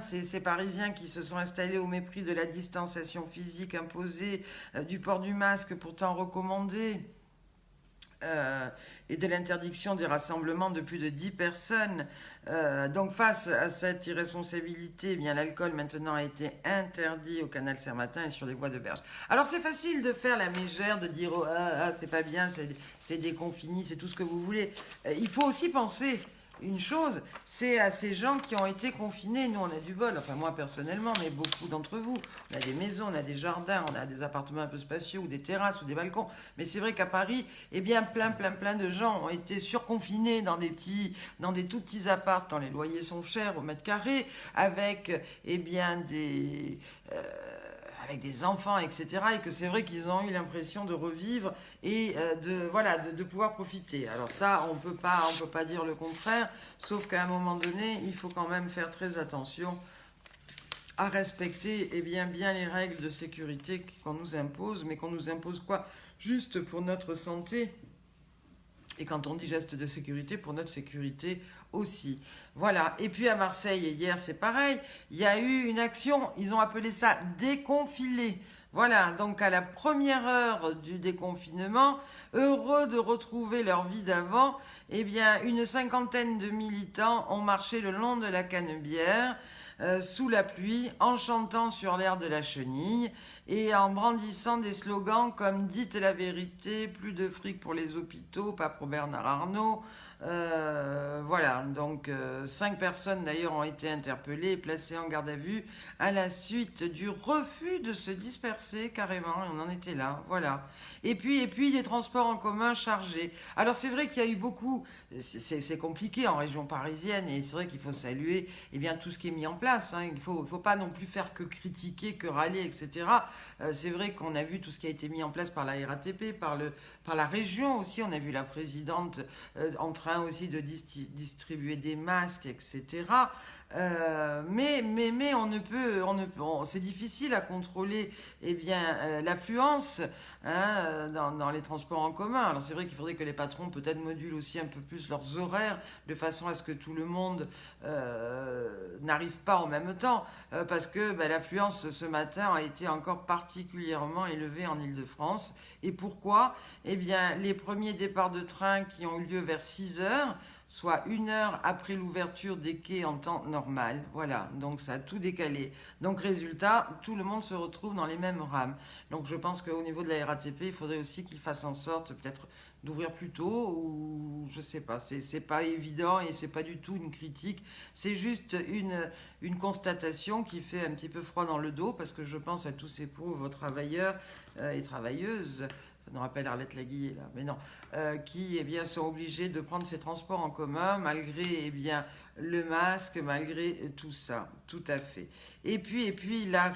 Ces Parisiens qui se sont installés au mépris de la distanciation physique imposée, du port du masque pourtant recommandé, et de l'interdiction des rassemblements de plus de 10 personnes. Donc face à cette irresponsabilité, eh bien l'alcool maintenant a été interdit au canal Saint-Martin et sur les voies de Berge. Alors c'est facile de faire la mégère, de dire oh, c'est pas bien, c'est déconfini, c'est tout ce que vous voulez. Il faut aussi penser une chose, c'est à ces gens qui ont été confinés. Nous, on a du bol, enfin moi personnellement, mais beaucoup d'entre vous. On a des maisons, on a des jardins, on a des appartements un peu spacieux, ou des terrasses, ou des balcons. Mais c'est vrai qu'à Paris, eh bien, plein de gens ont été surconfinés dans des tout petits apparts, tant les loyers sont chers au mètre carré, avec, eh bien, avec des enfants, etc. Et que c'est vrai qu'ils ont eu l'impression de revivre et de pouvoir profiter. Alors ça, on peut pas dire le contraire, sauf qu'à un moment donné, il faut quand même faire très attention à respecter bien les règles de sécurité qu'on nous impose, mais qu'on nous impose quoi? Juste pour notre santé. Et quand on dit geste de sécurité, pour notre sécurité aussi. Voilà. Et puis à Marseille, hier, c'est pareil. Il y a eu une action, ils ont appelé ça déconfiler. Voilà, donc à la première heure du déconfinement, heureux de retrouver leur vie d'avant, eh bien, une cinquantaine de militants ont marché le long de la Canebière, sous la pluie, en chantant sur l'air de la chenille et en brandissant des slogans comme « Dites la vérité, plus de fric pour les hôpitaux, pas pour Bernard Arnault ». Voilà, donc 5 personnes d'ailleurs ont été interpellées et placées en garde à vue à la suite du refus de se disperser carrément, on en était là, voilà. Et puis des transports en commun chargés. Alors c'est vrai qu'il y a eu beaucoup, c'est compliqué en région parisienne et c'est vrai qu'il faut saluer bien, tout ce qui est mis en place. Il ne faut pas non plus faire que critiquer, que râler, etc. C'est vrai qu'on a vu tout ce qui a été mis en place par la RATP, par la région aussi. On a vu la présidente en train aussi de distribuer des masques, etc. Mais c'est difficile à contrôler l'affluence dans les transports en commun. Alors c'est vrai qu'il faudrait que les patrons peut-être modulent aussi un peu plus leurs horaires de façon à ce que tout le monde n'arrive pas en même temps parce que l'affluence ce matin a été encore particulièrement élevée en Île-de-France. Et pourquoi? Eh bien, les premiers départs de train qui ont eu lieu vers 6 heures, soit 1 heure après l'ouverture des quais en temps normal. Voilà, donc ça a tout décalé. Donc résultat, tout le monde se retrouve dans les mêmes rames. Donc je pense qu'au niveau de la RATP, il faudrait aussi qu'ils fassent en sorte peut-être d'ouvrir plus tôt, ou je sais pas, c'est pas évident et c'est pas du tout une critique, c'est juste une constatation qui fait un petit peu froid dans le dos, parce que je pense à tous ces pauvres travailleurs et travailleuses, ça nous rappelle Arlette Laguiller là, mais non, qui sont obligés de prendre ces transports en commun malgré le masque, malgré tout ça, tout à fait. Et puis la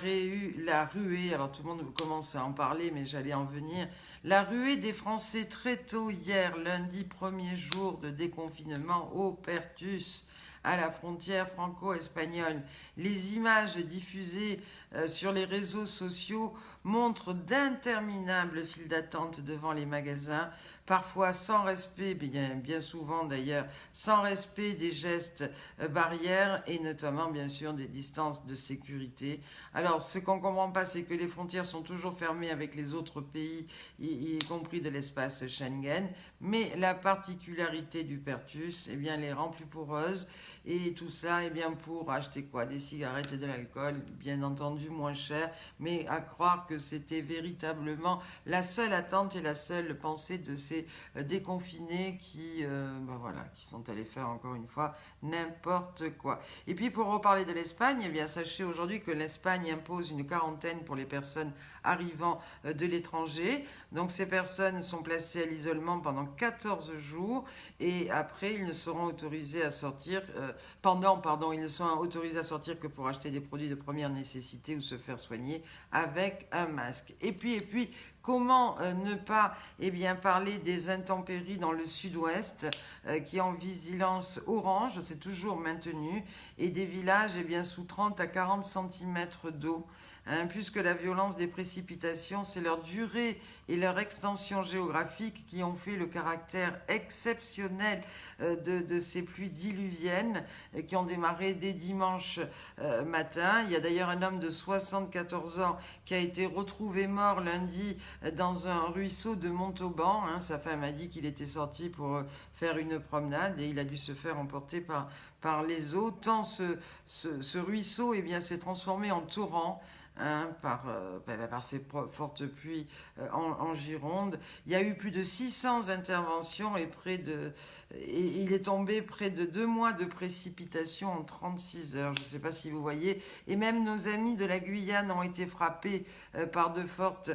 ruée, alors tout le monde commence à en parler, mais j'allais en venir. La ruée des Français très tôt hier, lundi, premier jour de déconfinement au Pertus, à la frontière franco-espagnole. Les images diffusées sur les réseaux sociaux montrent d'interminables files d'attente devant les magasins parfois sans respect, bien souvent d'ailleurs, sans respect des gestes barrières et notamment bien sûr des distances de sécurité. Alors ce qu'on ne comprend pas, c'est que les frontières sont toujours fermées avec les autres pays, y compris de l'espace Schengen, mais la particularité du Pertus eh bien, les rend plus poreuses. Et tout ça, eh bien, pour acheter quoi? Des cigarettes et de l'alcool, bien entendu moins cher, mais à croire que c'était véritablement la seule attente et la seule pensée de ces déconfinés qui sont allés faire encore une fois n'importe quoi. Et puis pour reparler de l'Espagne, eh bien, sachez aujourd'hui que l'Espagne impose une quarantaine pour les personnes arrivant de l'étranger. Donc ces personnes sont placées à l'isolement pendant 14 jours et après ils ne seront autorisés à sortir ils ne sont autorisés à sortir que pour acheter des produits de première nécessité ou se faire soigner avec un masque. Et puis comment ne pas parler des intempéries dans le sud-ouest qui est en vigilance orange, c'est toujours maintenu, et des villages sous 30 à 40 cm d'eau. Puisque la violence des précipitations, c'est leur durée et leur extension géographique qui ont fait le caractère exceptionnel de ces pluies diluviennes qui ont démarré dès dimanche matin. Il y a d'ailleurs un homme de 74 ans qui a été retrouvé mort lundi dans un ruisseau de Montauban. Sa femme a dit qu'il était sorti pour faire une promenade et il a dû se faire emporter par les eaux. Tant ce ruisseau s'est transformé en torrent. Par ces fortes pluies en Gironde. Il y a eu plus de 600 interventions et il est tombé près de 2 mois de précipitations en 36 heures. Je ne sais pas si vous voyez. Et même nos amis de la Guyane ont été frappés par de fortes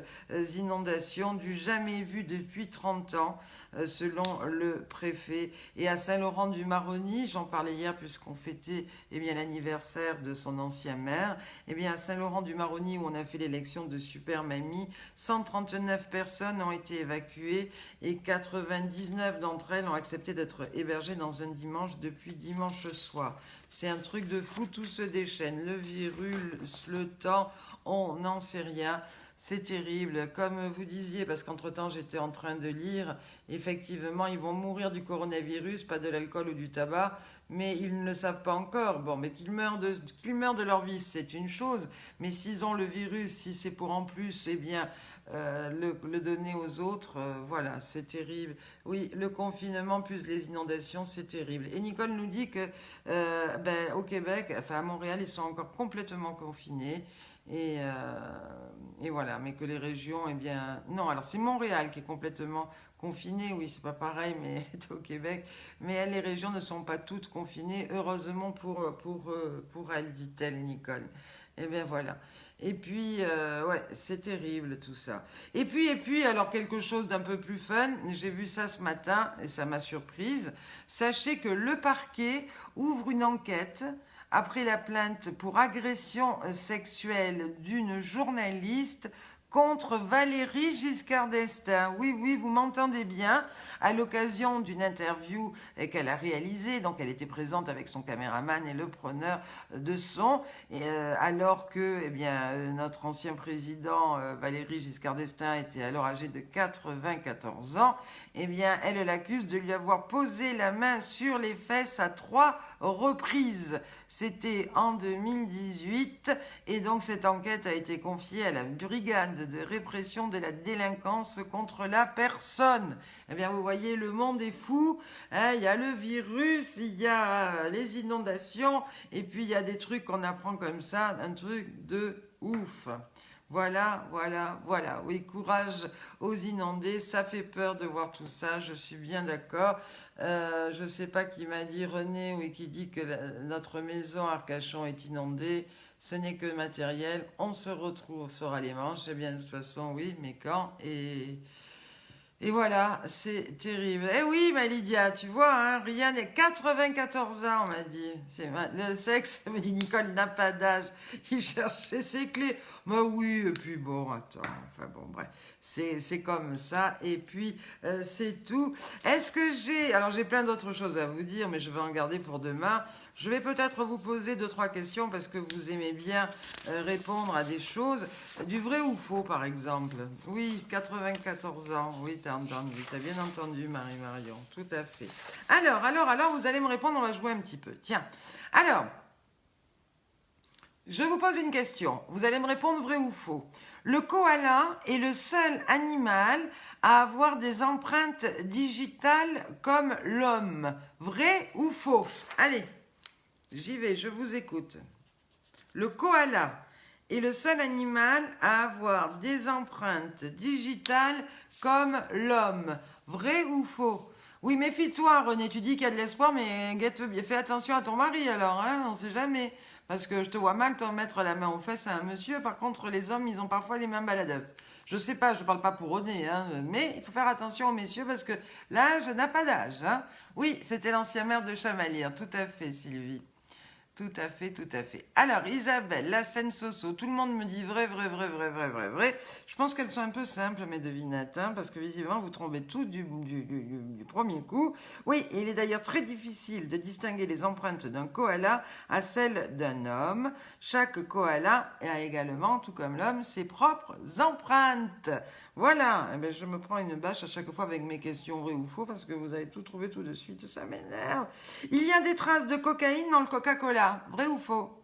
inondations du jamais vu depuis 30 ans. Selon le préfet. Et à Saint-Laurent-du-Maroni, j'en parlais hier puisqu'on fêtait l'anniversaire de son ancien maire, à Saint-Laurent-du-Maroni où on a fait l'élection de Super Mamie, 139 personnes ont été évacuées et 99 d'entre elles ont accepté d'être hébergées dans un dimanche depuis dimanche soir. C'est un truc de fou, tout se déchaîne, le virus, le temps, on n'en sait rien. C'est terrible, comme vous disiez, parce qu'entre-temps j'étais en train de lire, effectivement ils vont mourir du coronavirus, pas de l'alcool ou du tabac, mais ils ne le savent pas encore. Bon, mais qu'ils meurent de leur vie, c'est une chose, mais s'ils ont le virus, si c'est pour en plus, le donner aux autres, voilà, c'est terrible. Oui, le confinement plus les inondations, c'est terrible. Et Nicole nous dit que au Québec, à Montréal, ils sont encore complètement confinés. Et voilà, mais que les régions, non, alors c'est Montréal qui est complètement confiné, oui, c'est pas pareil, mais au Québec, mais les régions ne sont pas toutes confinées, heureusement pour elles, dit-elle, Nicole. Et bien voilà. Et puis, c'est terrible tout ça. Et puis, alors quelque chose d'un peu plus fun, j'ai vu ça ce matin et ça m'a surprise. Sachez que le parquet ouvre une enquête après la plainte pour agression sexuelle d'une journaliste contre Valérie Giscard d'Estaing. Oui, vous m'entendez bien. À l'occasion d'une interview qu'elle a réalisée, donc elle était présente avec son caméraman et le preneur de son, alors que notre ancien président Valérie Giscard d'Estaing était alors âgé de 94 ans, elle l'accuse de lui avoir posé la main sur les fesses à 3 reprises. C'était en 2018 et donc cette enquête a été confiée à la brigade de répression de la délinquance contre la personne. Vous voyez, le monde est fou. Il y a le virus, il y a les inondations et puis il y a des trucs qu'on apprend comme ça, un truc de ouf. Voilà. Oui, courage aux inondés. Ça fait peur de voir tout ça, je suis bien d'accord. Je ne sais pas qui m'a dit, René, oui, qui dit que notre maison à Arcachon est inondée. Ce n'est que matériel. On se retrouve sur les manches. De toute façon, oui, mais quand et voilà, c'est terrible. Eh oui, ma Lydia, tu vois, rien n'est 94 ans, on m'a dit. Le sexe, me dit Nicole, n'a pas d'âge. Il cherchait ses clés. Bah oui, et puis bon, attends, bref. C'est comme ça, et puis c'est tout. Alors j'ai plein d'autres choses à vous dire, mais je vais en garder pour demain. Je vais peut-être vous poser 2-3 questions parce que vous aimez bien répondre à des choses. Du vrai ou faux, par exemple? Oui, 94 ans, oui, t'as entendu. T'as bien entendu, Marie-Marion. Tout à fait. Alors, vous allez me répondre, on va jouer un petit peu. Tiens, alors, je vous pose une question. Vous allez me répondre vrai ou faux. Le koala est le seul animal à avoir des empreintes digitales comme l'homme. Vrai ou faux? Allez, j'y vais, je vous écoute. Le koala est le seul animal à avoir des empreintes digitales comme l'homme. Vrai ou faux? Oui, méfie-toi, René, tu dis qu'il y a de l'espoir, mais fais attention à ton mari alors, hein, on sait jamais. Parce que je te vois mal t'en mettre la main aux fesses à un monsieur, par contre les hommes, ils ont parfois les mains baladeuses. Je sais pas, je parle pas pour René, hein, mais il faut faire attention aux messieurs parce que l'âge n'a pas d'âge. Hein. Oui, c'était l'ancien maire de Chamalières, tout à fait, Sylvie. Tout à fait, tout à fait. Alors, Isabelle, la scène Soso, tout le monde me dit vrai, vrai, vrai, vrai, vrai, vrai, vrai. Je pense qu'elles sont un peu simples, mes devinettes, hein, parce que visiblement, vous trompez tout du premier coup. Oui, il est d'ailleurs très difficile de distinguer les empreintes d'un koala à celles d'un homme. Chaque koala a également, tout comme l'homme, ses propres empreintes. Voilà, eh ben, je me prends une bâche à chaque fois avec mes questions vraies ou faux, parce que vous avez tout trouvé tout de suite, ça m'énerve. Il y a des traces de cocaïne dans le Coca-Cola. Vrai ou faux?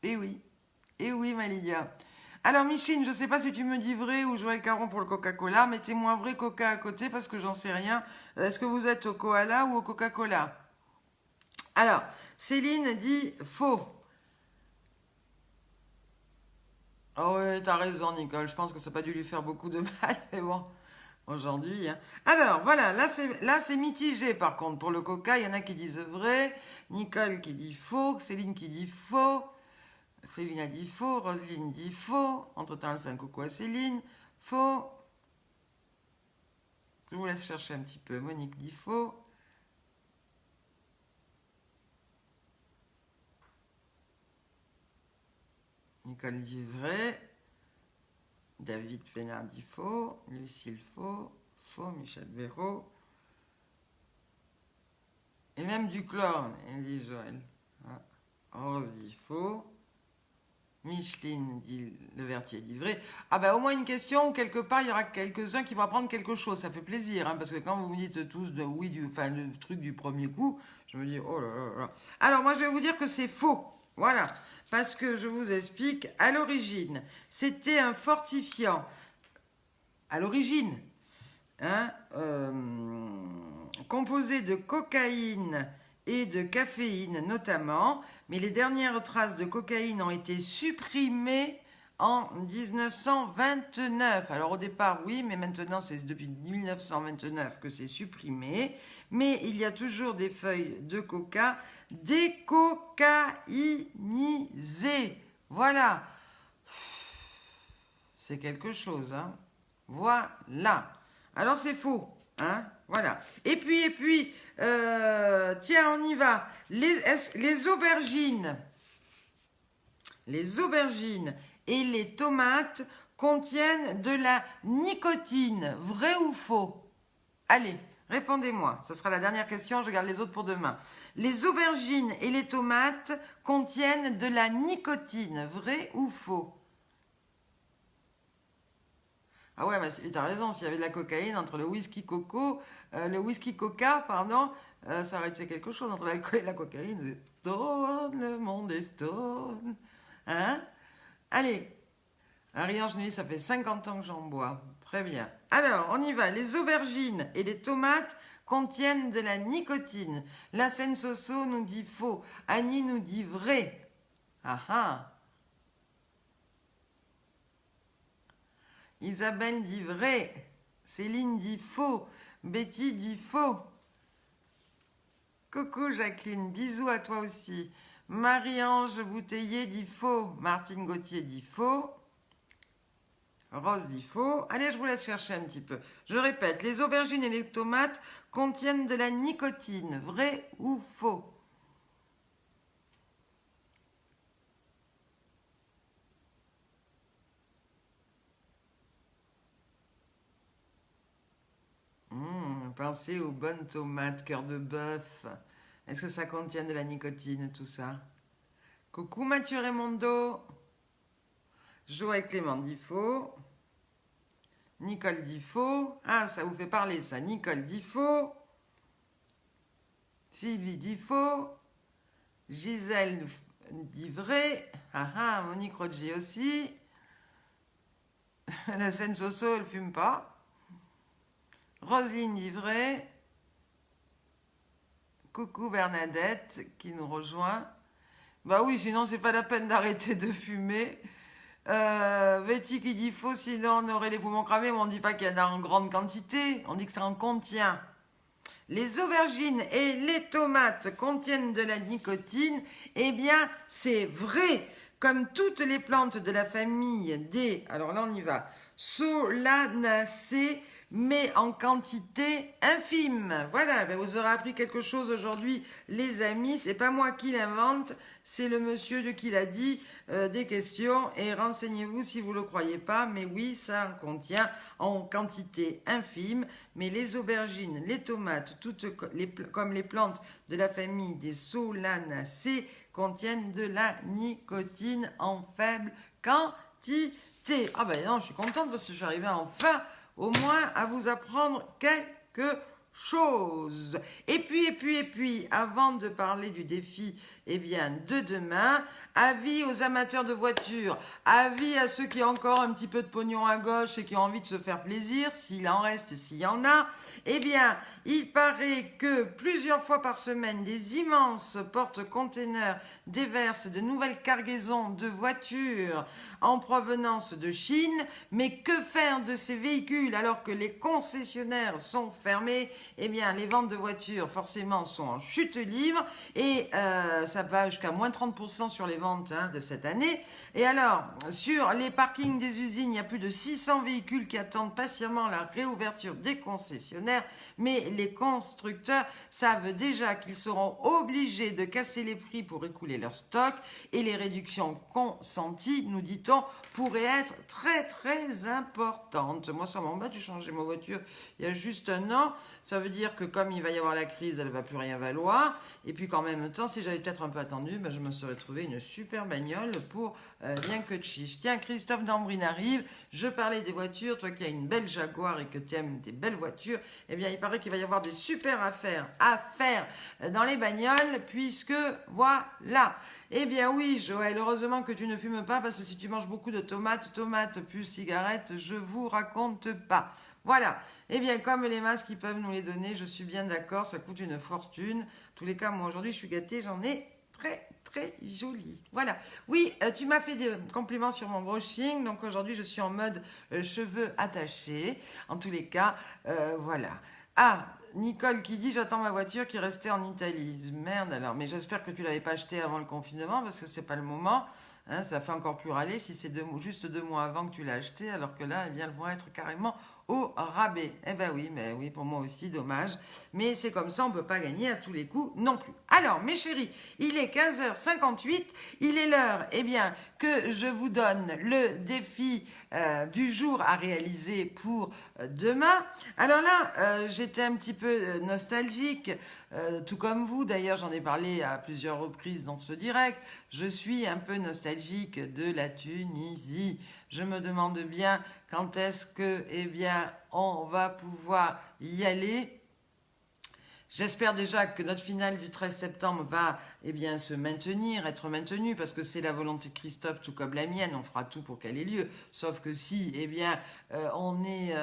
Eh oui. Eh oui, ma Lydia. Alors, Micheline, je ne sais pas si tu me dis vrai ou Joël Caron pour le Coca-Cola. Mettez-moi vrai Coca à côté parce que j'en sais rien. Est-ce que vous êtes au koala ou au Coca-Cola? Alors, Céline dit faux. Oh ouais, t'as raison, Nicole. Je pense que ça n'a pas dû lui faire beaucoup de mal, mais bon. Aujourd'hui. Hein. Alors, voilà, là c'est mitigé par contre. Pour le coca, il y en a qui disent vrai, Nicole qui dit faux, Céline qui dit faux, Céline a dit faux, Roselyne dit faux. Entre-temps, elle fait un coucou à Céline. Faux. Je vous laisse chercher un petit peu. Monique dit faux. Nicole dit vrai. David Pénard dit faux. Lucille faux. Faux. Michel Béraud. Et même du chlore, dit Joël. Rose dit faux. Micheline dit le Vertier dit vrai. Ah ben au moins une question où quelque part il y aura quelques-uns qui vont apprendre quelque chose. Ça fait plaisir, hein, parce que quand vous me dites tous de oui, le truc du premier coup, je me dis oh là là là. Alors moi je vais vous dire que c'est faux. Voilà. Parce que je vous explique, à l'origine, c'était un fortifiant. À l'origine, hein, composé de cocaïne et de caféine notamment, mais les dernières traces de cocaïne ont été supprimées en 1929. Alors au départ oui, mais maintenant c'est depuis 1929 que c'est supprimé, mais il y a toujours des feuilles de coca décocaïnisées. Voilà. C'est quelque chose, hein. Voilà. Alors c'est faux, hein. Voilà. Et puis, tiens, on y va. Les aubergines et les tomates contiennent de la nicotine. Vrai ou faux? Allez, répondez-moi. Ce sera la dernière question, je garde les autres pour demain. Les aubergines et les tomates contiennent de la nicotine. Vrai ou faux? Ah ouais, bah, t'as raison, s'il y avait de la cocaïne entre le whisky coca, pardon, ça aurait été quelque chose entre l'alcool et la cocaïne. C'est stone, le monde est stone. Hein? Allez, un riz en genouille, ça fait 50 ans que j'en bois. Très bien. Alors, on y va. Les aubergines et les tomates contiennent de la nicotine. La scène Soso nous dit faux. Annie nous dit vrai. Ah ah. Isabelle dit vrai. Céline dit faux. Betty dit faux. Coucou Jacqueline, bisous à toi aussi. Marie-Ange Bouteiller dit faux. Martine Gauthier dit faux. Rose dit faux. Allez, je vous laisse chercher un petit peu. Je répète, les aubergines et les tomates contiennent de la nicotine. Vrai ou faux? Pensez aux bonnes tomates, cœur de bœuf. Est-ce que ça contient de la nicotine, tout ça? Coucou Mathieu Raimondo. Joël Clément Difo. Nicole Difo. Ah, ça vous fait parler ça. Nicole Difo. Sylvie Difo. Gisèle Divray. Ah ah, Monique Roger aussi. La scène Soso, elle fume pas. Roselyne Divray. Coucou Bernadette qui nous rejoint. Bah oui, sinon c'est pas la peine d'arrêter de fumer. Betty qui dit faux, sinon on aurait les poumons cramés, mais on dit pas qu'il y en a en grande quantité, on dit que ça en contient. Les aubergines et les tomates contiennent de la nicotine. Eh bien, c'est vrai. Comme toutes les plantes de la famille des, alors là on y va, Solanacées, mais en quantité infime. Voilà, ben vous aurez appris quelque chose aujourd'hui, les amis. C'est pas moi qui l'invente, c'est le monsieur de qui l'a dit. Des questions et renseignez-vous si vous ne le croyez pas. Mais oui, ça en contient en quantité infime. Mais les aubergines, les tomates, comme les plantes de la famille des Solanacées, contiennent de la nicotine en faible quantité. Ah ben non, je suis contente parce que je suis arrivée enfin au moins à vous apprendre quelque chose. Et puis, avant de parler du défi, eh bien, de demain, avis aux amateurs de voitures, avis à ceux qui ont encore un petit peu de pognon à gauche et qui ont envie de se faire plaisir, s'il en reste et s'il y en a, eh bien, il paraît que plusieurs fois par semaine, des immenses porte-containers déversent de nouvelles cargaisons de voitures en provenance de Chine. Mais que faire de ces véhicules alors que les concessionnaires sont fermés? Eh bien, les ventes de voitures, forcément, sont en chute libre et ça va jusqu'à moins 30% sur les ventes de cette année. Et alors, sur les parkings des usines, il y a plus de 600 véhicules qui attendent patiemment la réouverture des concessionnaires, mais les constructeurs savent déjà qu'ils seront obligés de casser les prix pour écouler leur stock et les réductions consenties, nous dit-on, pourraient être très très importantes. Moi, ça m'embête, j'ai changé ma voiture il y a juste un an. Ça veut dire que comme il va y avoir la crise, elle ne va plus rien valoir. Et puis qu'en même temps, si j'avais peut-être un peu attendu, je me serais trouvé une super bagnole pour bien que de chiche. Tiens, Christophe Dambrine arrive. Je parlais des voitures. Toi qui as une belle Jaguar et que tu aimes des belles voitures, eh bien, il paraît qu'il va y avoir des super affaires à faire dans les bagnoles, puisque voilà. Eh bien oui, Joël, heureusement que tu ne fumes pas, parce que si tu manges beaucoup de tomates plus cigarettes, je vous raconte pas. Voilà. Eh bien, comme les masques, ils peuvent nous les donner, je suis bien d'accord, ça coûte une fortune. En tous les cas, moi aujourd'hui, je suis gâtée, j'en ai très très jolie. Voilà. Oui, tu m'as fait des compliments sur mon brushing, donc aujourd'hui, je suis en mode cheveux attachés. En tous les cas, voilà. Ah, Nicole qui dit j'attends ma voiture qui restait en Italie. Merde alors, mais j'espère que tu l'avais pas achetée avant le confinement parce que c'est pas le moment. Hein, ça fait encore plus râler si c'est juste 2 mois avant que tu l'as achetée, alors que là, elles vont être carrément au rabais. Eh ben oui, mais oui, pour moi aussi, dommage. Mais c'est comme ça, on ne peut pas gagner à tous les coups non plus. Alors, mes chéris, il est 15h58, il est l'heure, eh bien, que je vous donne le défi du jour à réaliser pour demain. Alors là, j'étais un petit peu nostalgique, tout comme vous. D'ailleurs, j'en ai parlé à plusieurs reprises dans ce direct. Je suis un peu nostalgique de la Tunisie. Je me demande bien quand est-ce que, eh bien, on va pouvoir y aller. J'espère déjà que notre finale du 13 septembre va eh bien, être maintenue, parce que c'est la volonté de Christophe, tout comme la mienne. On fera tout pour qu'elle ait lieu. Sauf que si eh bien, on est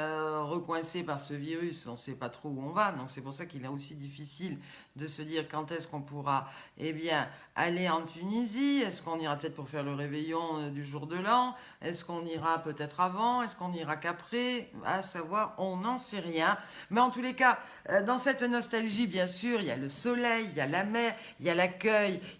recoincé par ce virus, on ne sait pas trop où on va. Donc c'est pour ça qu'il est aussi difficile de se dire quand est-ce qu'on pourra eh bien, aller en Tunisie. Est-ce qu'on ira peut-être pour faire le réveillon du jour de l'an? Est-ce qu'on ira peut-être avant? Est-ce qu'on ira qu'après? À savoir, on n'en sait rien. Mais en tous les cas, dans cette nostalgie, bien sûr, il y a le soleil, il y a la mer, il y a l'accueil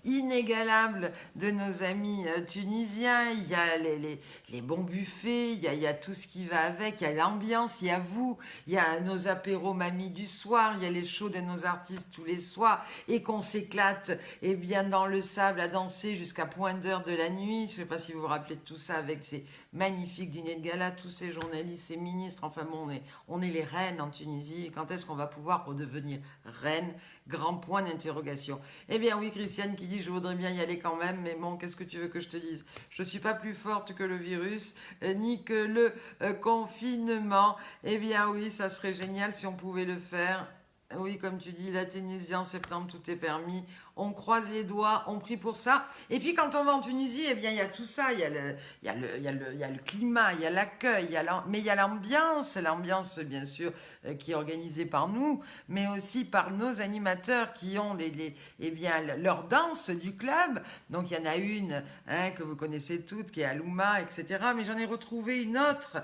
inégalable de nos amis tunisiens, il y a les bons buffets, il y a tout ce qui va avec, il y a l'ambiance, il y a vous, il y a nos apéros mamie du soir, il y a les shows de nos artistes tous les soirs, et qu'on s'éclate, eh bien, dans le sable à danser jusqu'à point d'heure de la nuit. Je ne sais pas si vous vous rappelez de tout ça avec ces magnifiques dîners de gala, tous ces journalistes, ces ministres. Enfin bon, on est les reines en Tunisie. Et quand est-ce qu'on va pouvoir redevenir reine? Grand point d'interrogation. Eh bien oui, Christiane qui dit je voudrais bien y aller quand même, mais bon, qu'est-ce que tu veux que je te dise? Je ne suis pas plus forte que le virus, ni que le confinement. Eh bien oui, ça serait génial si on pouvait le faire. Oui, comme tu dis, la Tunisie en septembre, tout est permis. On croise les doigts, on prie pour ça. Et puis quand on va en Tunisie, eh bien il y a tout ça. Il y a le climat, il y a l'accueil, mais il y a l'ambiance bien sûr qui est organisée par nous, mais aussi par nos animateurs qui ont eh bien leur danse du club. Donc il y en a une que vous connaissez toutes, qui est Alouma, etc. Mais j'en ai retrouvé une autre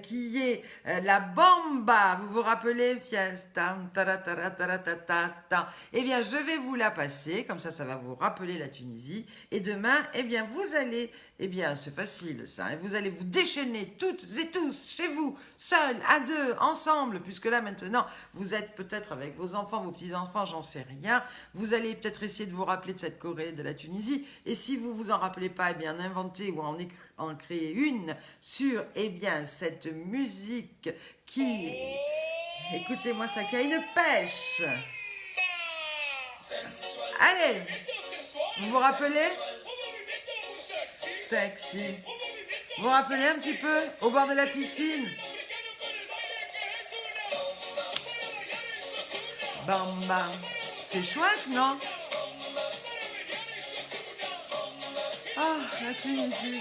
qui est la Bamba. Vous vous rappelez? Fiesta, tarataratatata. Eh bien je vais vous la passer. Comme ça va vous rappeler la Tunisie. Et demain, eh bien, vous allez, eh bien, c'est facile ça, hein, vous allez vous déchaîner toutes et tous, chez vous, seuls, à deux, ensemble, puisque là, maintenant, vous êtes peut-être avec vos enfants, vos petits-enfants, j'en sais rien. Vous allez peut-être essayer de vous rappeler de cette Corée, de la Tunisie. Et si vous vous en rappelez pas, eh bien, inventez ou en créer une sur, eh bien, cette musique qui, écoutez-moi ça, qui a une pêche. Allez, vous vous rappelez? Sexy. Vous vous rappelez un petit peu au bord de la piscine? Bamba. C'est chouette, non? Ah, la Tunisie.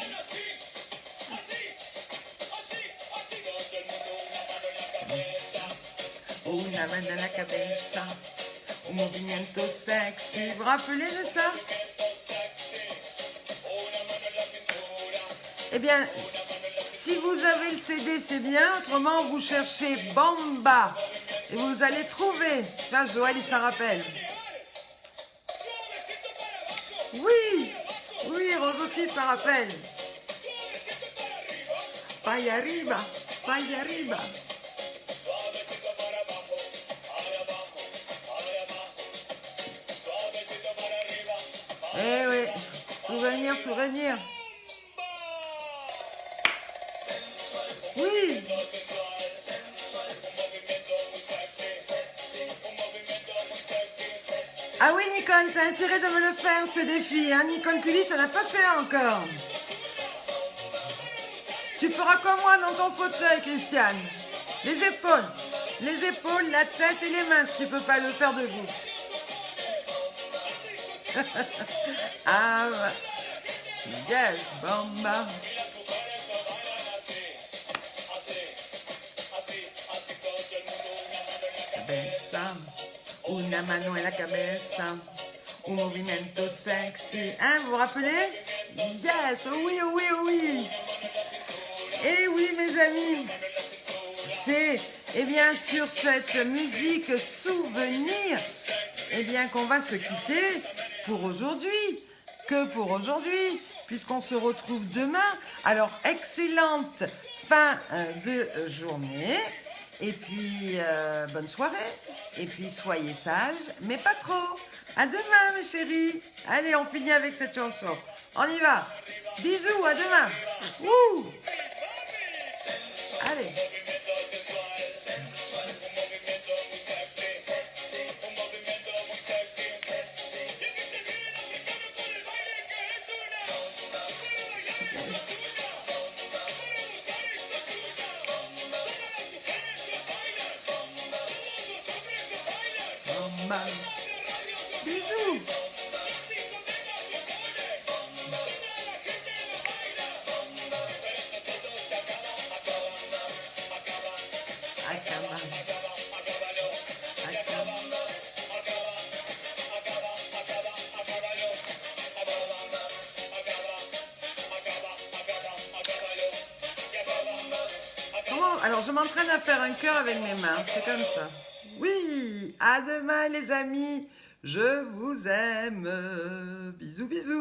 Una mano en la cabeza. Un movimiento sexy. Vous vous rappelez de ça? Eh bien, si vous avez le CD, c'est bien. Autrement, vous cherchez Bamba. Et vous allez trouver. Là, Joël, il s'en rappelle. Oui, oui, Rose aussi s'en rappelle. Pay arriba, pay arriba. Eh oui, souvenir, souvenir. Oui. Ah oui, Nicole, t'as intérêt de me le faire, ce défi. Hein? Nicole Cully, ça n'a pas fait encore. Tu feras comme moi dans ton fauteuil, Christiane. Les épaules, la tête et les mains, si tu peux pas le faire debout. Ah, yes, Bamba. Cabeza, una mano en la cabeza, un movimiento sexy. Hein, vous vous rappelez? Yes, oui, oui, oui. Et oui, mes amis, c'est, eh bien, sur cette musique souvenir, eh bien, qu'on va se quitter pour aujourd'hui, que pour aujourd'hui, puisqu'on se retrouve demain. Alors, excellente fin de journée, et puis bonne soirée, et puis soyez sages, mais pas trop. À demain, mes chéris. Allez, on finit avec cette chanson. On y va. Bisous, à demain. Wouh. Allez. Bisous. Comment? Alors, je m'entraîne à faire un cœur avec mes mains. C'est comme ça. Oui, à demain les amis, je vous aime. Bisous, bisous.